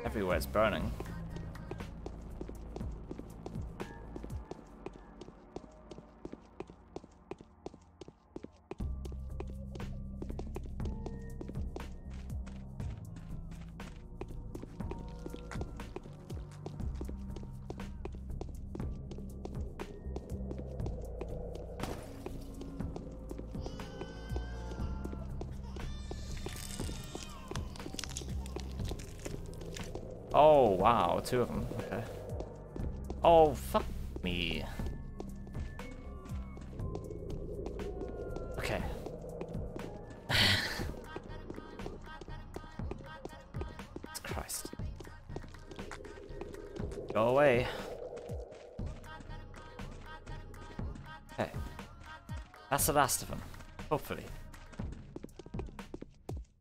A: Everywhere's burning. Oh, wow, 2 of them. Okay. Oh, fuck me. Okay. Christ. Go away. Okay. That's the last of them. Hopefully.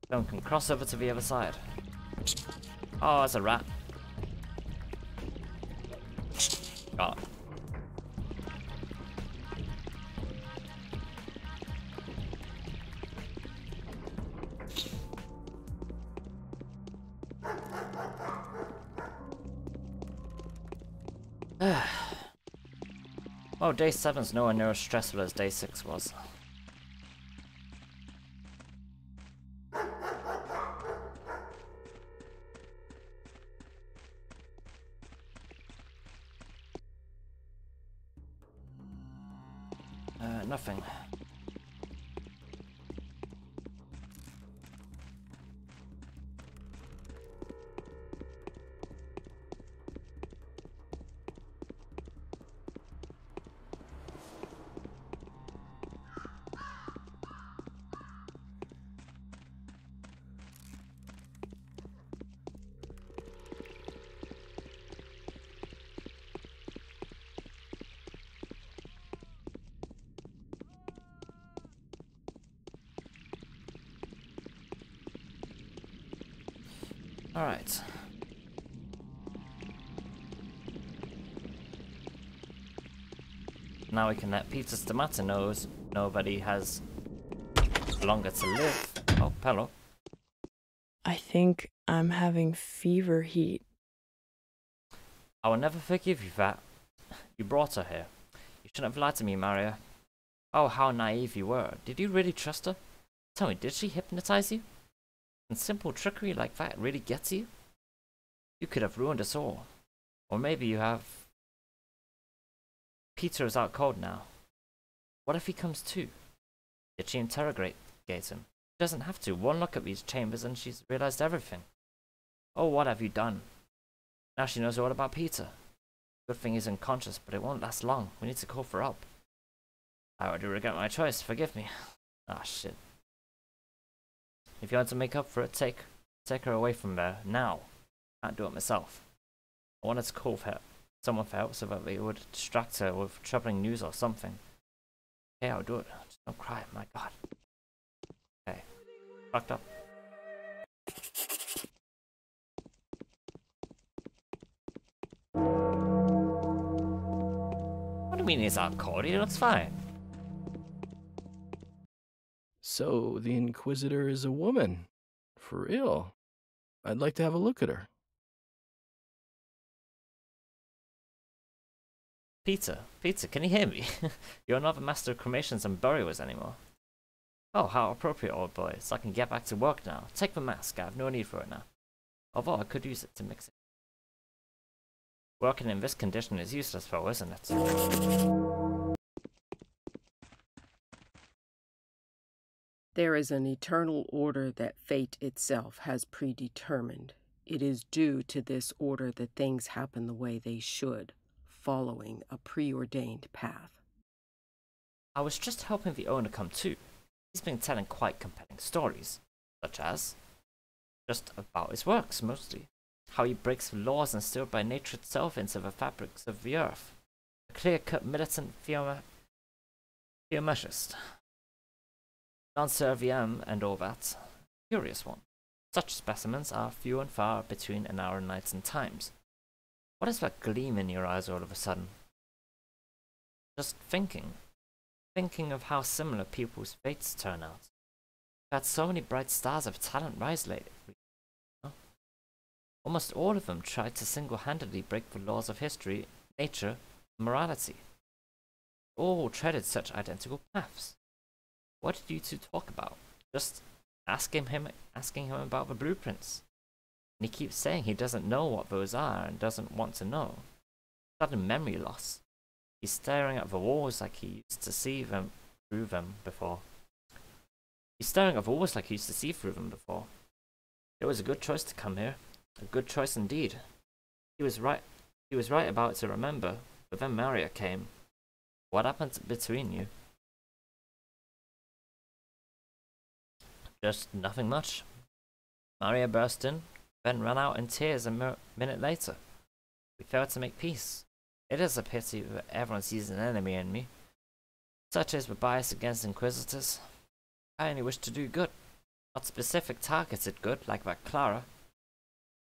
A: Then we can cross over to the other side. Oh, it's a rat. Got it. Well, day 7's nowhere near as stressful as day 6 was. Nothing. Alright. Now we can let Peter Stamata knows nobody has longer to live. Oh, hello.
G: I think I'm having fever heat.
A: I will never forgive you for that. You brought her here. You shouldn't have lied to me, Maria. Oh, how naive you were. Did you really trust her? Tell me, did she hypnotize you? And simple trickery like that really gets you? You could have ruined us all. Or maybe you have... Peter is out cold now. What if he comes too? Did she interrogate him? She doesn't have to. One look at these chambers and she's realized everything. Oh, what have you done? Now she knows all about Peter. Good thing he's unconscious, but it won't last long. We need to call for help. I already regret my choice. Forgive me. Ah, shit. If you want to make up for it, take her away from there now. Can't do it myself. I wanted to call for someone for help so that they would distract her with troubling news or something. Okay, I'll do it. Just don't cry, my god. Okay. Fucked up. What do you mean he's out cold? He looks fine.
F: So, the Inquisitor is a woman. For real. I'd like to have a look at her.
A: Peter, can you hear me? You're not the master of cremations and burials anymore. Oh, how appropriate, old boy. So I can get back to work now. Take the mask. I have no need for it now. Although I could use it to mix it. Working in this condition is useless though, isn't it?
C: There is an eternal order that fate itself has predetermined. It is due to this order that things happen the way they should, following a preordained path.
A: I was just helping the owner come to. He's been telling quite compelling stories, such as just about his works mostly. How he breaks the laws instilled by nature itself into the fabrics of the earth. A clear-cut militant theomachist. Non-serviam and all that. Curious one. Such specimens are few and far between in our nights and times. What is that gleam in your eyes all of a sudden? Just thinking of how similar people's fates turn out. We've had so many bright stars of talent rise lately. Almost all of them tried to single-handedly break the laws of history, nature, and morality. All treaded such identical paths. What did you two talk about? Just asking him about the blueprints. And he keeps saying he doesn't know what those are and doesn't want to know. Sudden memory loss. He's staring at the walls like he used to see them through them before. It was a good choice to come here. A good choice indeed. He was right about to remember, but then Maria came. What happened between you? Just nothing much. Maria burst in, then ran out in tears a minute later. We failed to make peace. It is a pity that everyone sees an enemy in me. Such is the bias against Inquisitors. I only wish to do good. Not specific targeted good, like that Clara.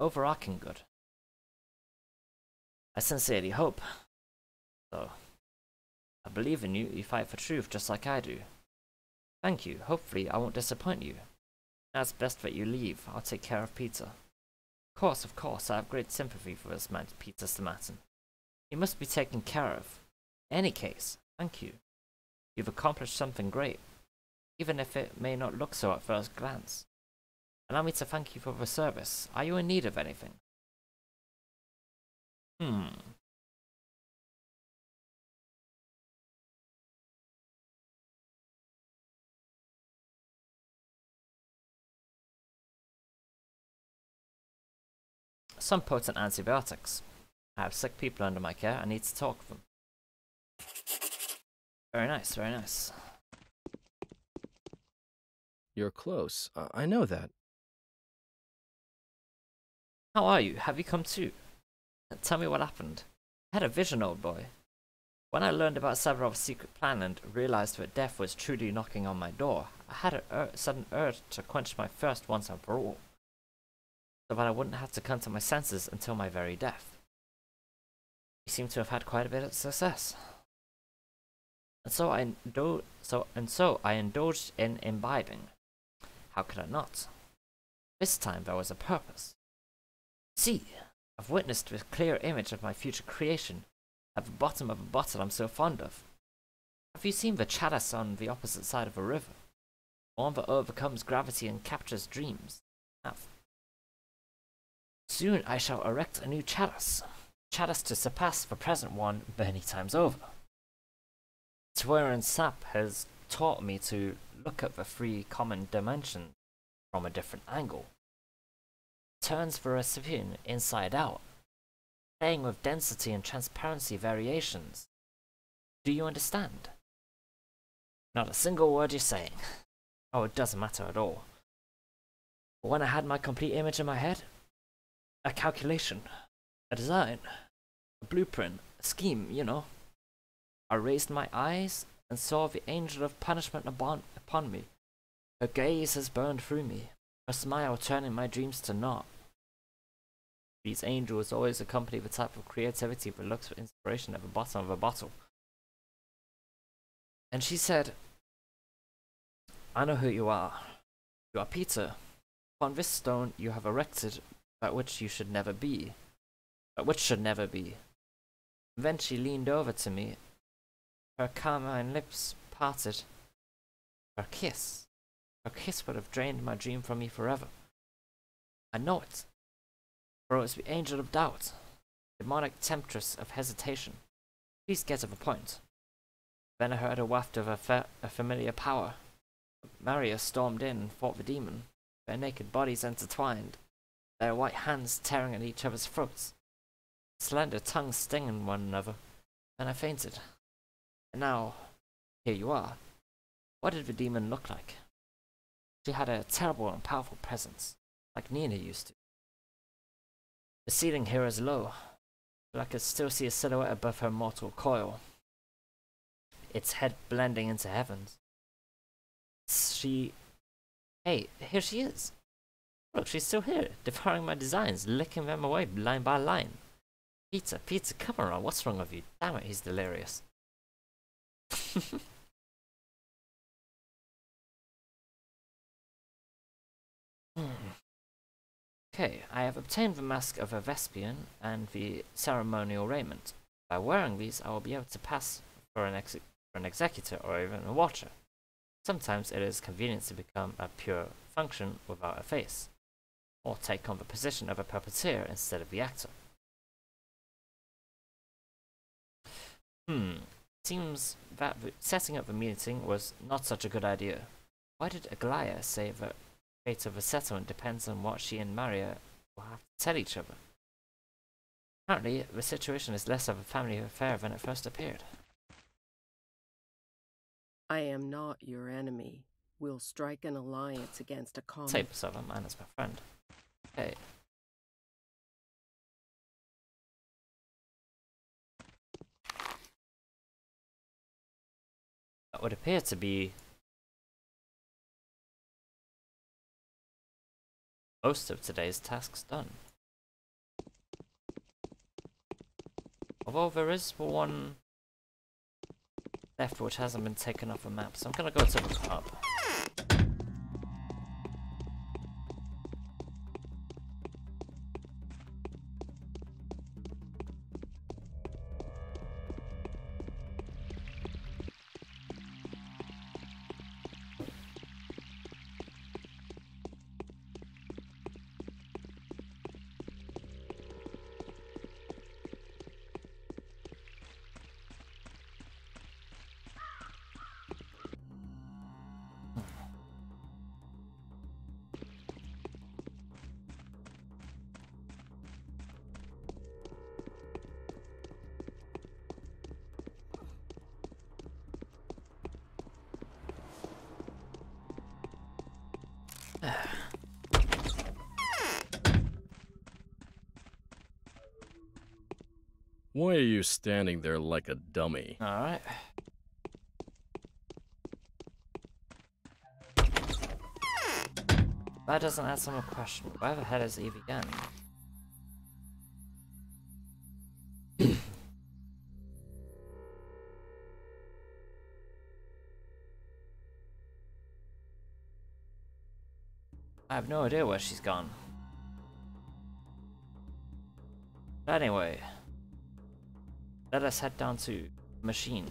A: Overarching good. I sincerely hope. So, I believe in you. You fight for truth just like I do. Thank you. Hopefully I won't disappoint you. Now it's best that you leave. I'll take care of Peter. Of course, I have great sympathy for this man, Peter Stamatin. You must be taken care of. In any case, thank you. You've accomplished something great, even if it may not look so at first glance. Allow me to thank you for the service. Are you in need of anything? Some potent antibiotics. I have sick people under my care. I need to talk with them. Very nice, very nice.
F: You're close. I know that.
A: How are you? Have you come to? Tell me what happened. I had a vision, old boy. When I learned about Severov's secret plan and realized that death was truly knocking on my door, I had a sudden urge to quench my thirst once and for all, so that I wouldn't have to come to my senses until my very death. You seem to have had quite a bit of success. And so I indulged in imbibing. How could I not? This time there was a purpose. See, I've witnessed this clear image of my future creation at the bottom of a bottle I'm so fond of. Have you seen the chalice on the opposite side of a river? One that overcomes gravity and captures dreams? Soon I shall erect a new chalice to surpass the present one many times over. Twirin Sap has taught me to look at the three common dimensions from a different angle. Turns the recipient inside out, playing with density and transparency variations. Do you understand? Not a single word you're saying. Oh, it doesn't matter at all. But when I had my complete image in my head, a calculation, a design, a blueprint, a scheme, you know, I raised my eyes and saw the angel of punishment upon me. Her gaze has burned through me, her smile turning my dreams to naught. These angels always accompany the type of creativity that looks for inspiration at the bottom of a bottle. And she said, I know who you are. You are Peter. Upon this stone you have erected that which you should never be. That which should never be. Then she leaned over to me. Her carmine lips parted. Her kiss would have drained my dream from me forever. I know it. For it was the angel of doubt, demonic temptress of hesitation. Please get to the point. Then I heard a waft of a familiar power. Maria stormed in and fought the demon, their naked bodies intertwined, their white hands tearing at each other's throats, slender tongues stinging one another. Then I fainted. And now, here you are. What did the demon look like? She had a terrible and powerful presence, like Nina used to. The ceiling here is low, but I could still see a silhouette above her mortal coil, its head blending into heavens. Hey, here she is. Look, she's still here, devouring my designs, licking them away line by line. Peter, come around, what's wrong with you? Damn it, he's delirious. Okay, I have obtained the mask of a Vespian and the ceremonial raiment. By wearing these, I will be able to pass for an executor or even a watcher. Sometimes it is convenient to become a pure function without a face, or take on the position of a puppeteer instead of the actor. Seems that setting up the meeting was not such a good idea. Why did Aglaya say that the fate of the settlement depends on what she and Maria will have to tell each other? Apparently, the situation is less of a family affair than it first appeared.
C: I am not your enemy. We'll strike an alliance against a common...
A: Tapes of a man as my friend. Okay. That would appear to be most of today's tasks done. Although there is one left which hasn't been taken off the map, so I'm gonna go to the pub.
B: Why are you standing there like a dummy?
A: Alright. That doesn't answer my question. Where the hell is Eve again? I have no idea where she's gone. But anyway, let us head down to machine.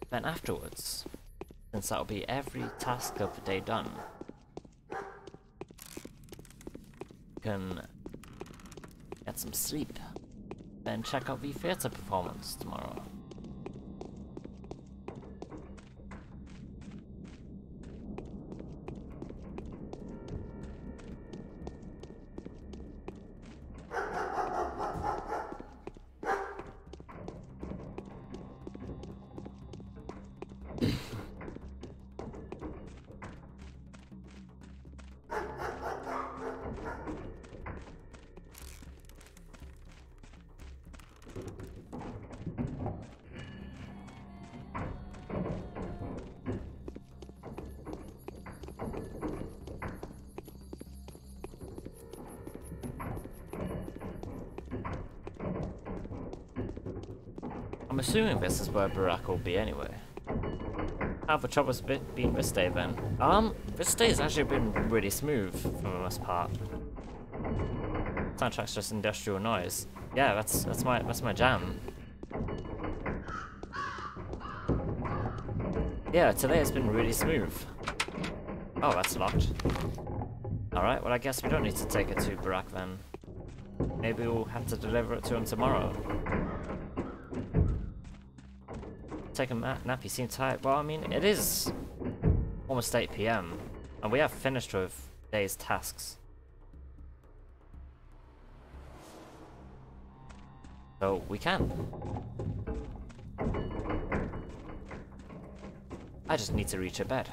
A: Then afterwards, since that'll be every task of the day done, can get some sleep, then check out the theatre performance tomorrow. I'm assuming this is where Barack will be anyway. How the troubles been this day then? This day has actually been really smooth for the most part. Soundtrack's just industrial noise. Yeah, that's my jam. Yeah, today has been really smooth. Oh, that's locked. Alright, well I guess we don't need to take it to Barack then. Maybe we'll have to deliver it to him tomorrow. Take a nap, you seem tired. Well, I mean, it is almost 8 PM, and we have finished with day's tasks. So, we can. I just need to reach a bed.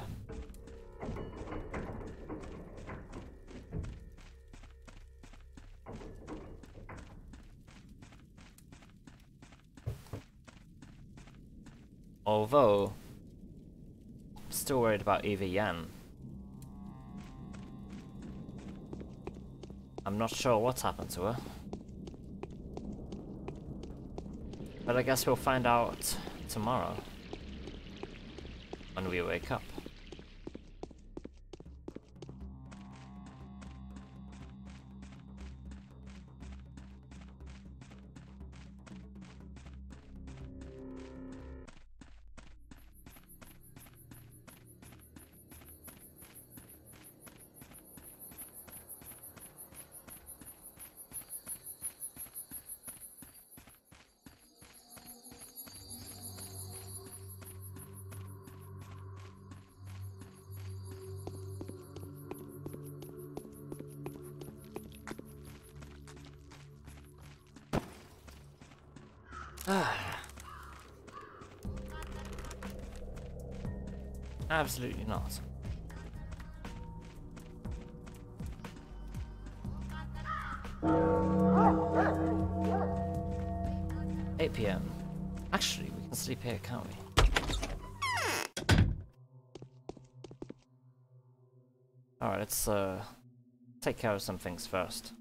A: Although, still worried about Eva Yan. I'm not sure what's happened to her. But I guess we'll find out tomorrow when we wake up. Absolutely not. $8 PM. Actually, we can sleep here, can't we? Alright, let's take care of some things first.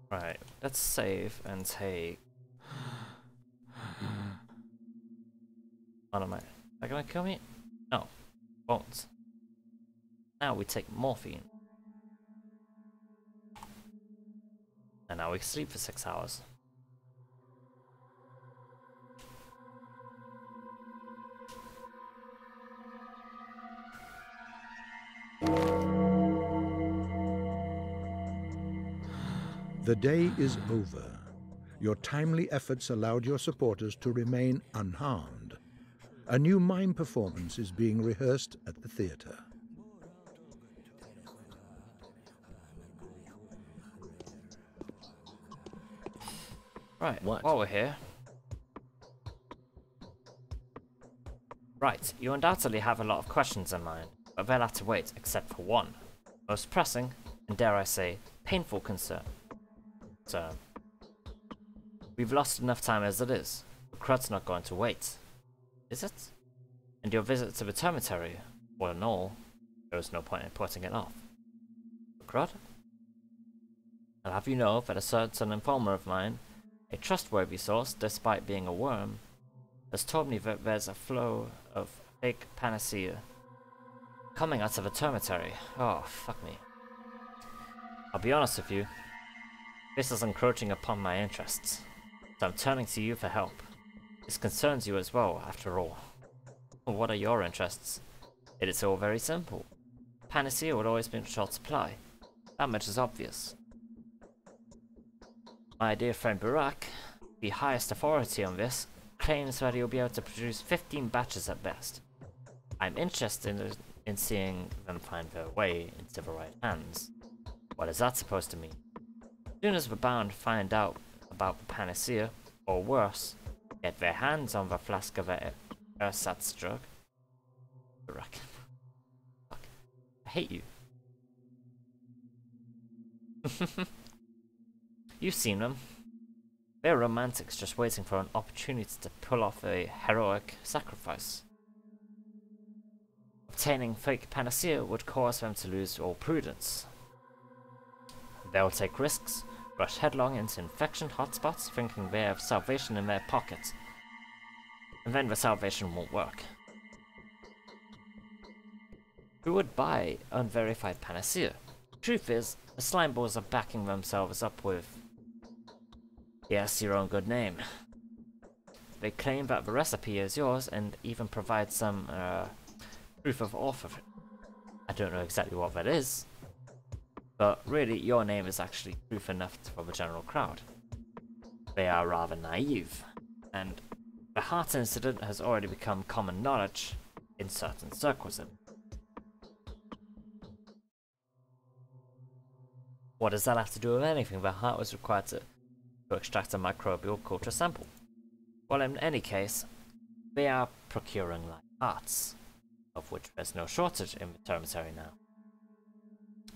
A: Right, let's save and take... Oh no, mate. Are they gonna kill me? No, won't. Now we take morphine. And now we sleep for 6 hours.
E: The day is over. Your timely efforts allowed your supporters to remain unharmed. A new mime performance is being rehearsed at the theatre.
A: Right,
B: What?
A: while we're here... Right, you undoubtedly have a lot of questions in mind, but they'll have to wait, except for one. Most pressing, and dare I say, painful concern. So, we've lost enough time as it is. The crud's not going to wait. Is it? And your visit to the termitary, well no, there was no point in putting it off. The crud? I'll have you know that a certain informer of mine, a trustworthy source despite being a worm, has told me that there's a flow of fake panacea coming out of the termitary. Oh, fuck me. I'll be honest with you, this is encroaching upon my interests, so I'm turning to you for help. This concerns you as well, after all. What are your interests? It is all very simple. Panacea would always be in short supply. That much is obvious. My dear friend Barak, the highest authority on this, claims that he'll be able to produce 15 batches at best. I'm interested in seeing them find their way into the right hands. What is that supposed to mean? As soon as the bound find out about the panacea, or worse, get their hands on the flask of the ersatz drug. Barak. Fuck. I hate you. You've seen them. They're romantics just waiting for an opportunity to pull off a heroic sacrifice. Obtaining fake panacea would cause them to lose all prudence. They'll take risks, rush headlong into infection hotspots thinking they have salvation in their pockets. And then the salvation won't work. Who would buy unverified panacea? Truth is, the slime balls are backing themselves up with... Yes, your own good name. They claim that the recipe is yours and even provide some proof of author. I don't know exactly what that is, but really your name is actually proof enough for the general crowd. They are rather naive, and the heart incident has already become common knowledge in certain circles. What does that have to do with anything? The heart was required to extract a microbial culture sample. Well, in any case, they are procuring live hearts, of which there's no shortage in the termitary now,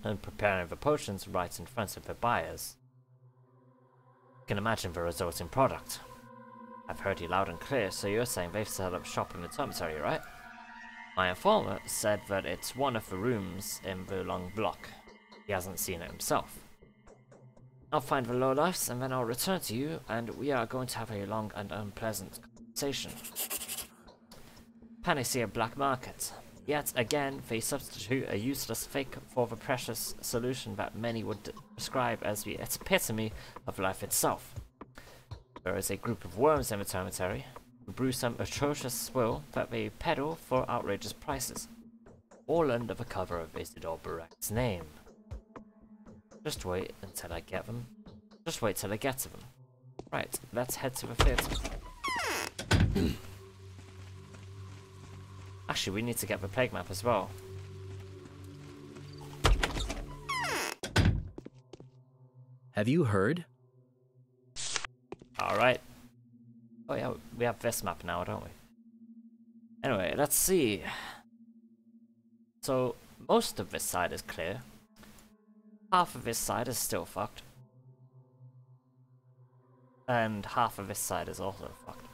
A: and preparing the potions right in front of the buyers. You can imagine the resulting product. I've heard you loud and clear, so you're saying they've set up shop in the termitary, right? My informant said that it's one of the rooms in the long block. He hasn't seen it himself. I'll find the lowlifes and then I'll return to you, and we are going to have a long and unpleasant conversation. Panacea black market. Yet again, they substitute a useless fake for the precious solution that many would describe as the epitome of life itself. There is a group of worms in the termitary who brew some atrocious swill that they peddle for outrageous prices, all under the cover of Isidore Barak's name. Just wait until I get them. Just wait till I get to them. Right, let's head to the theatre. Actually, we need to get the plague map as well.
F: Have you heard?
A: Alright. Oh yeah, we have this map now, don't we? Anyway, let's see. So, most of this side is clear. Half of this side is still fucked. And half of this side is also fucked.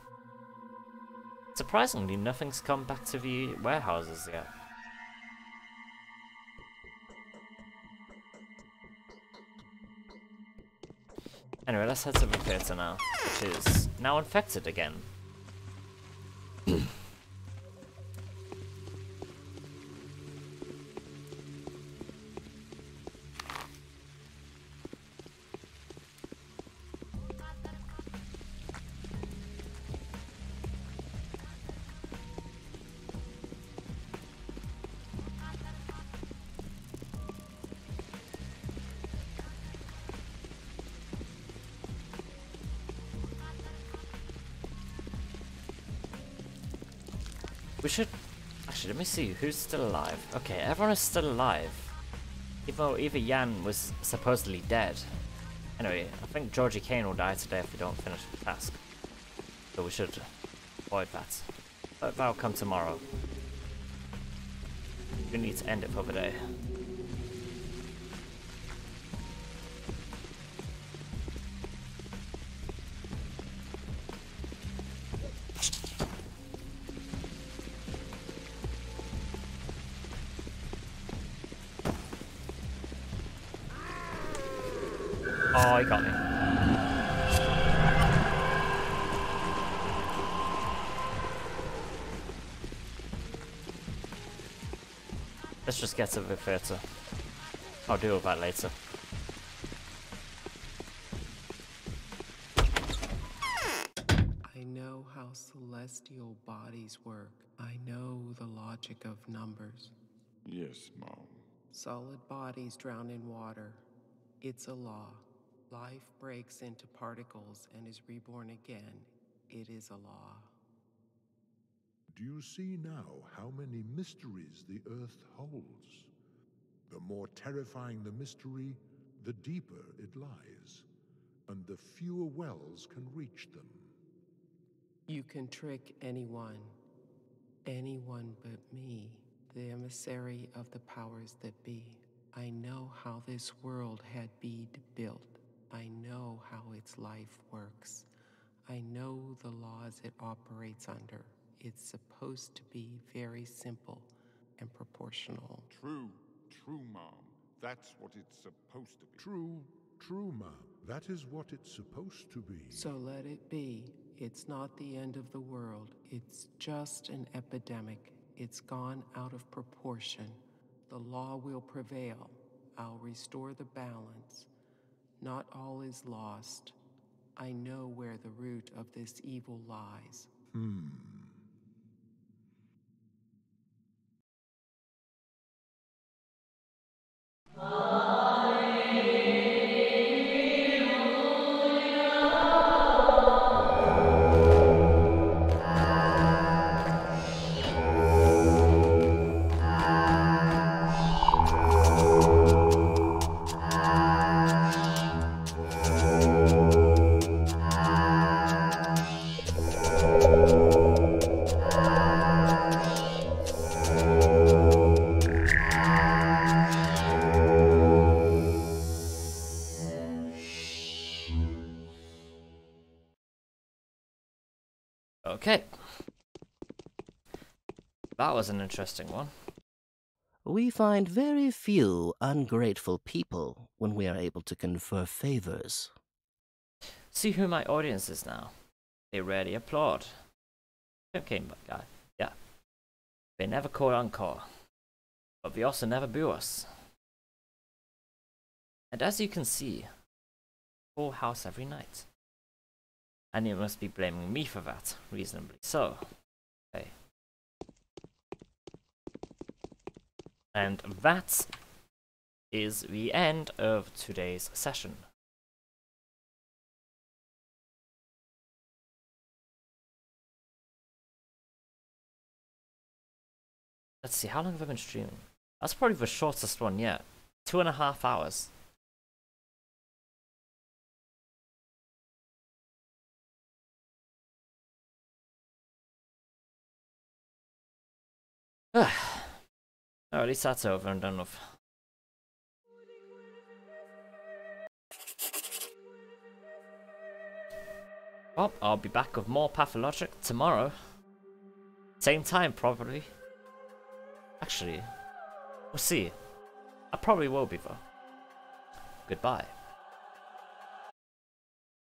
A: Surprisingly, nothing's come back to the warehouses yet. Anyway, let's head to the theatre now, which is now infected again. We should... Actually, let me see. Who's still alive? Okay, everyone is still alive. Even though Eva Yan was supposedly dead. Anyway, I think Georgie Kane will die today if we don't finish the task. So we should avoid that. But that'll come tomorrow. We need to end it for the day. Oh, he got me. Let's just get to the theatre. I'll deal with that later.
C: I know how celestial bodies work. I know the logic of numbers.
H: Yes, Mom.
C: Solid bodies drown in water. It's a law. Life breaks into particles and is reborn again. It is a law.
E: Do you see now how many mysteries the Earth holds? The more terrifying the mystery, the deeper it lies, and the fewer wells can reach them.
C: You can trick anyone but me, the emissary of the powers that be. I know how this world had been built. I know how its life works. I know the laws it operates under. It's supposed to be very simple and proportional.
H: True, Mom. That's what it's supposed to be.
E: True, Ma'am. That is what it's supposed to be.
C: So let it be. It's not the end of the world. It's just an epidemic. It's gone out of proportion. The law will prevail. I'll restore the balance. Not all is lost. I know where the root of this evil lies.
A: Okay. That was an interesting one.
I: We find very few ungrateful people when we are able to confer favors.
A: See who my audience is now. They rarely applaud. Okay, guy. Yeah. They never call encore. But they also never boo us. And as you can see, full house every night. And you must be blaming me for that, reasonably so. Okay. And that is the end of today's session. Let's see, how long have I been streaming? That's probably the shortest one yet. 2.5 hours. Oh, at least that's over and done with. Well, I'll be back with more Pathologic tomorrow. Same time, probably. Actually, we'll see. I probably will be, though. Goodbye.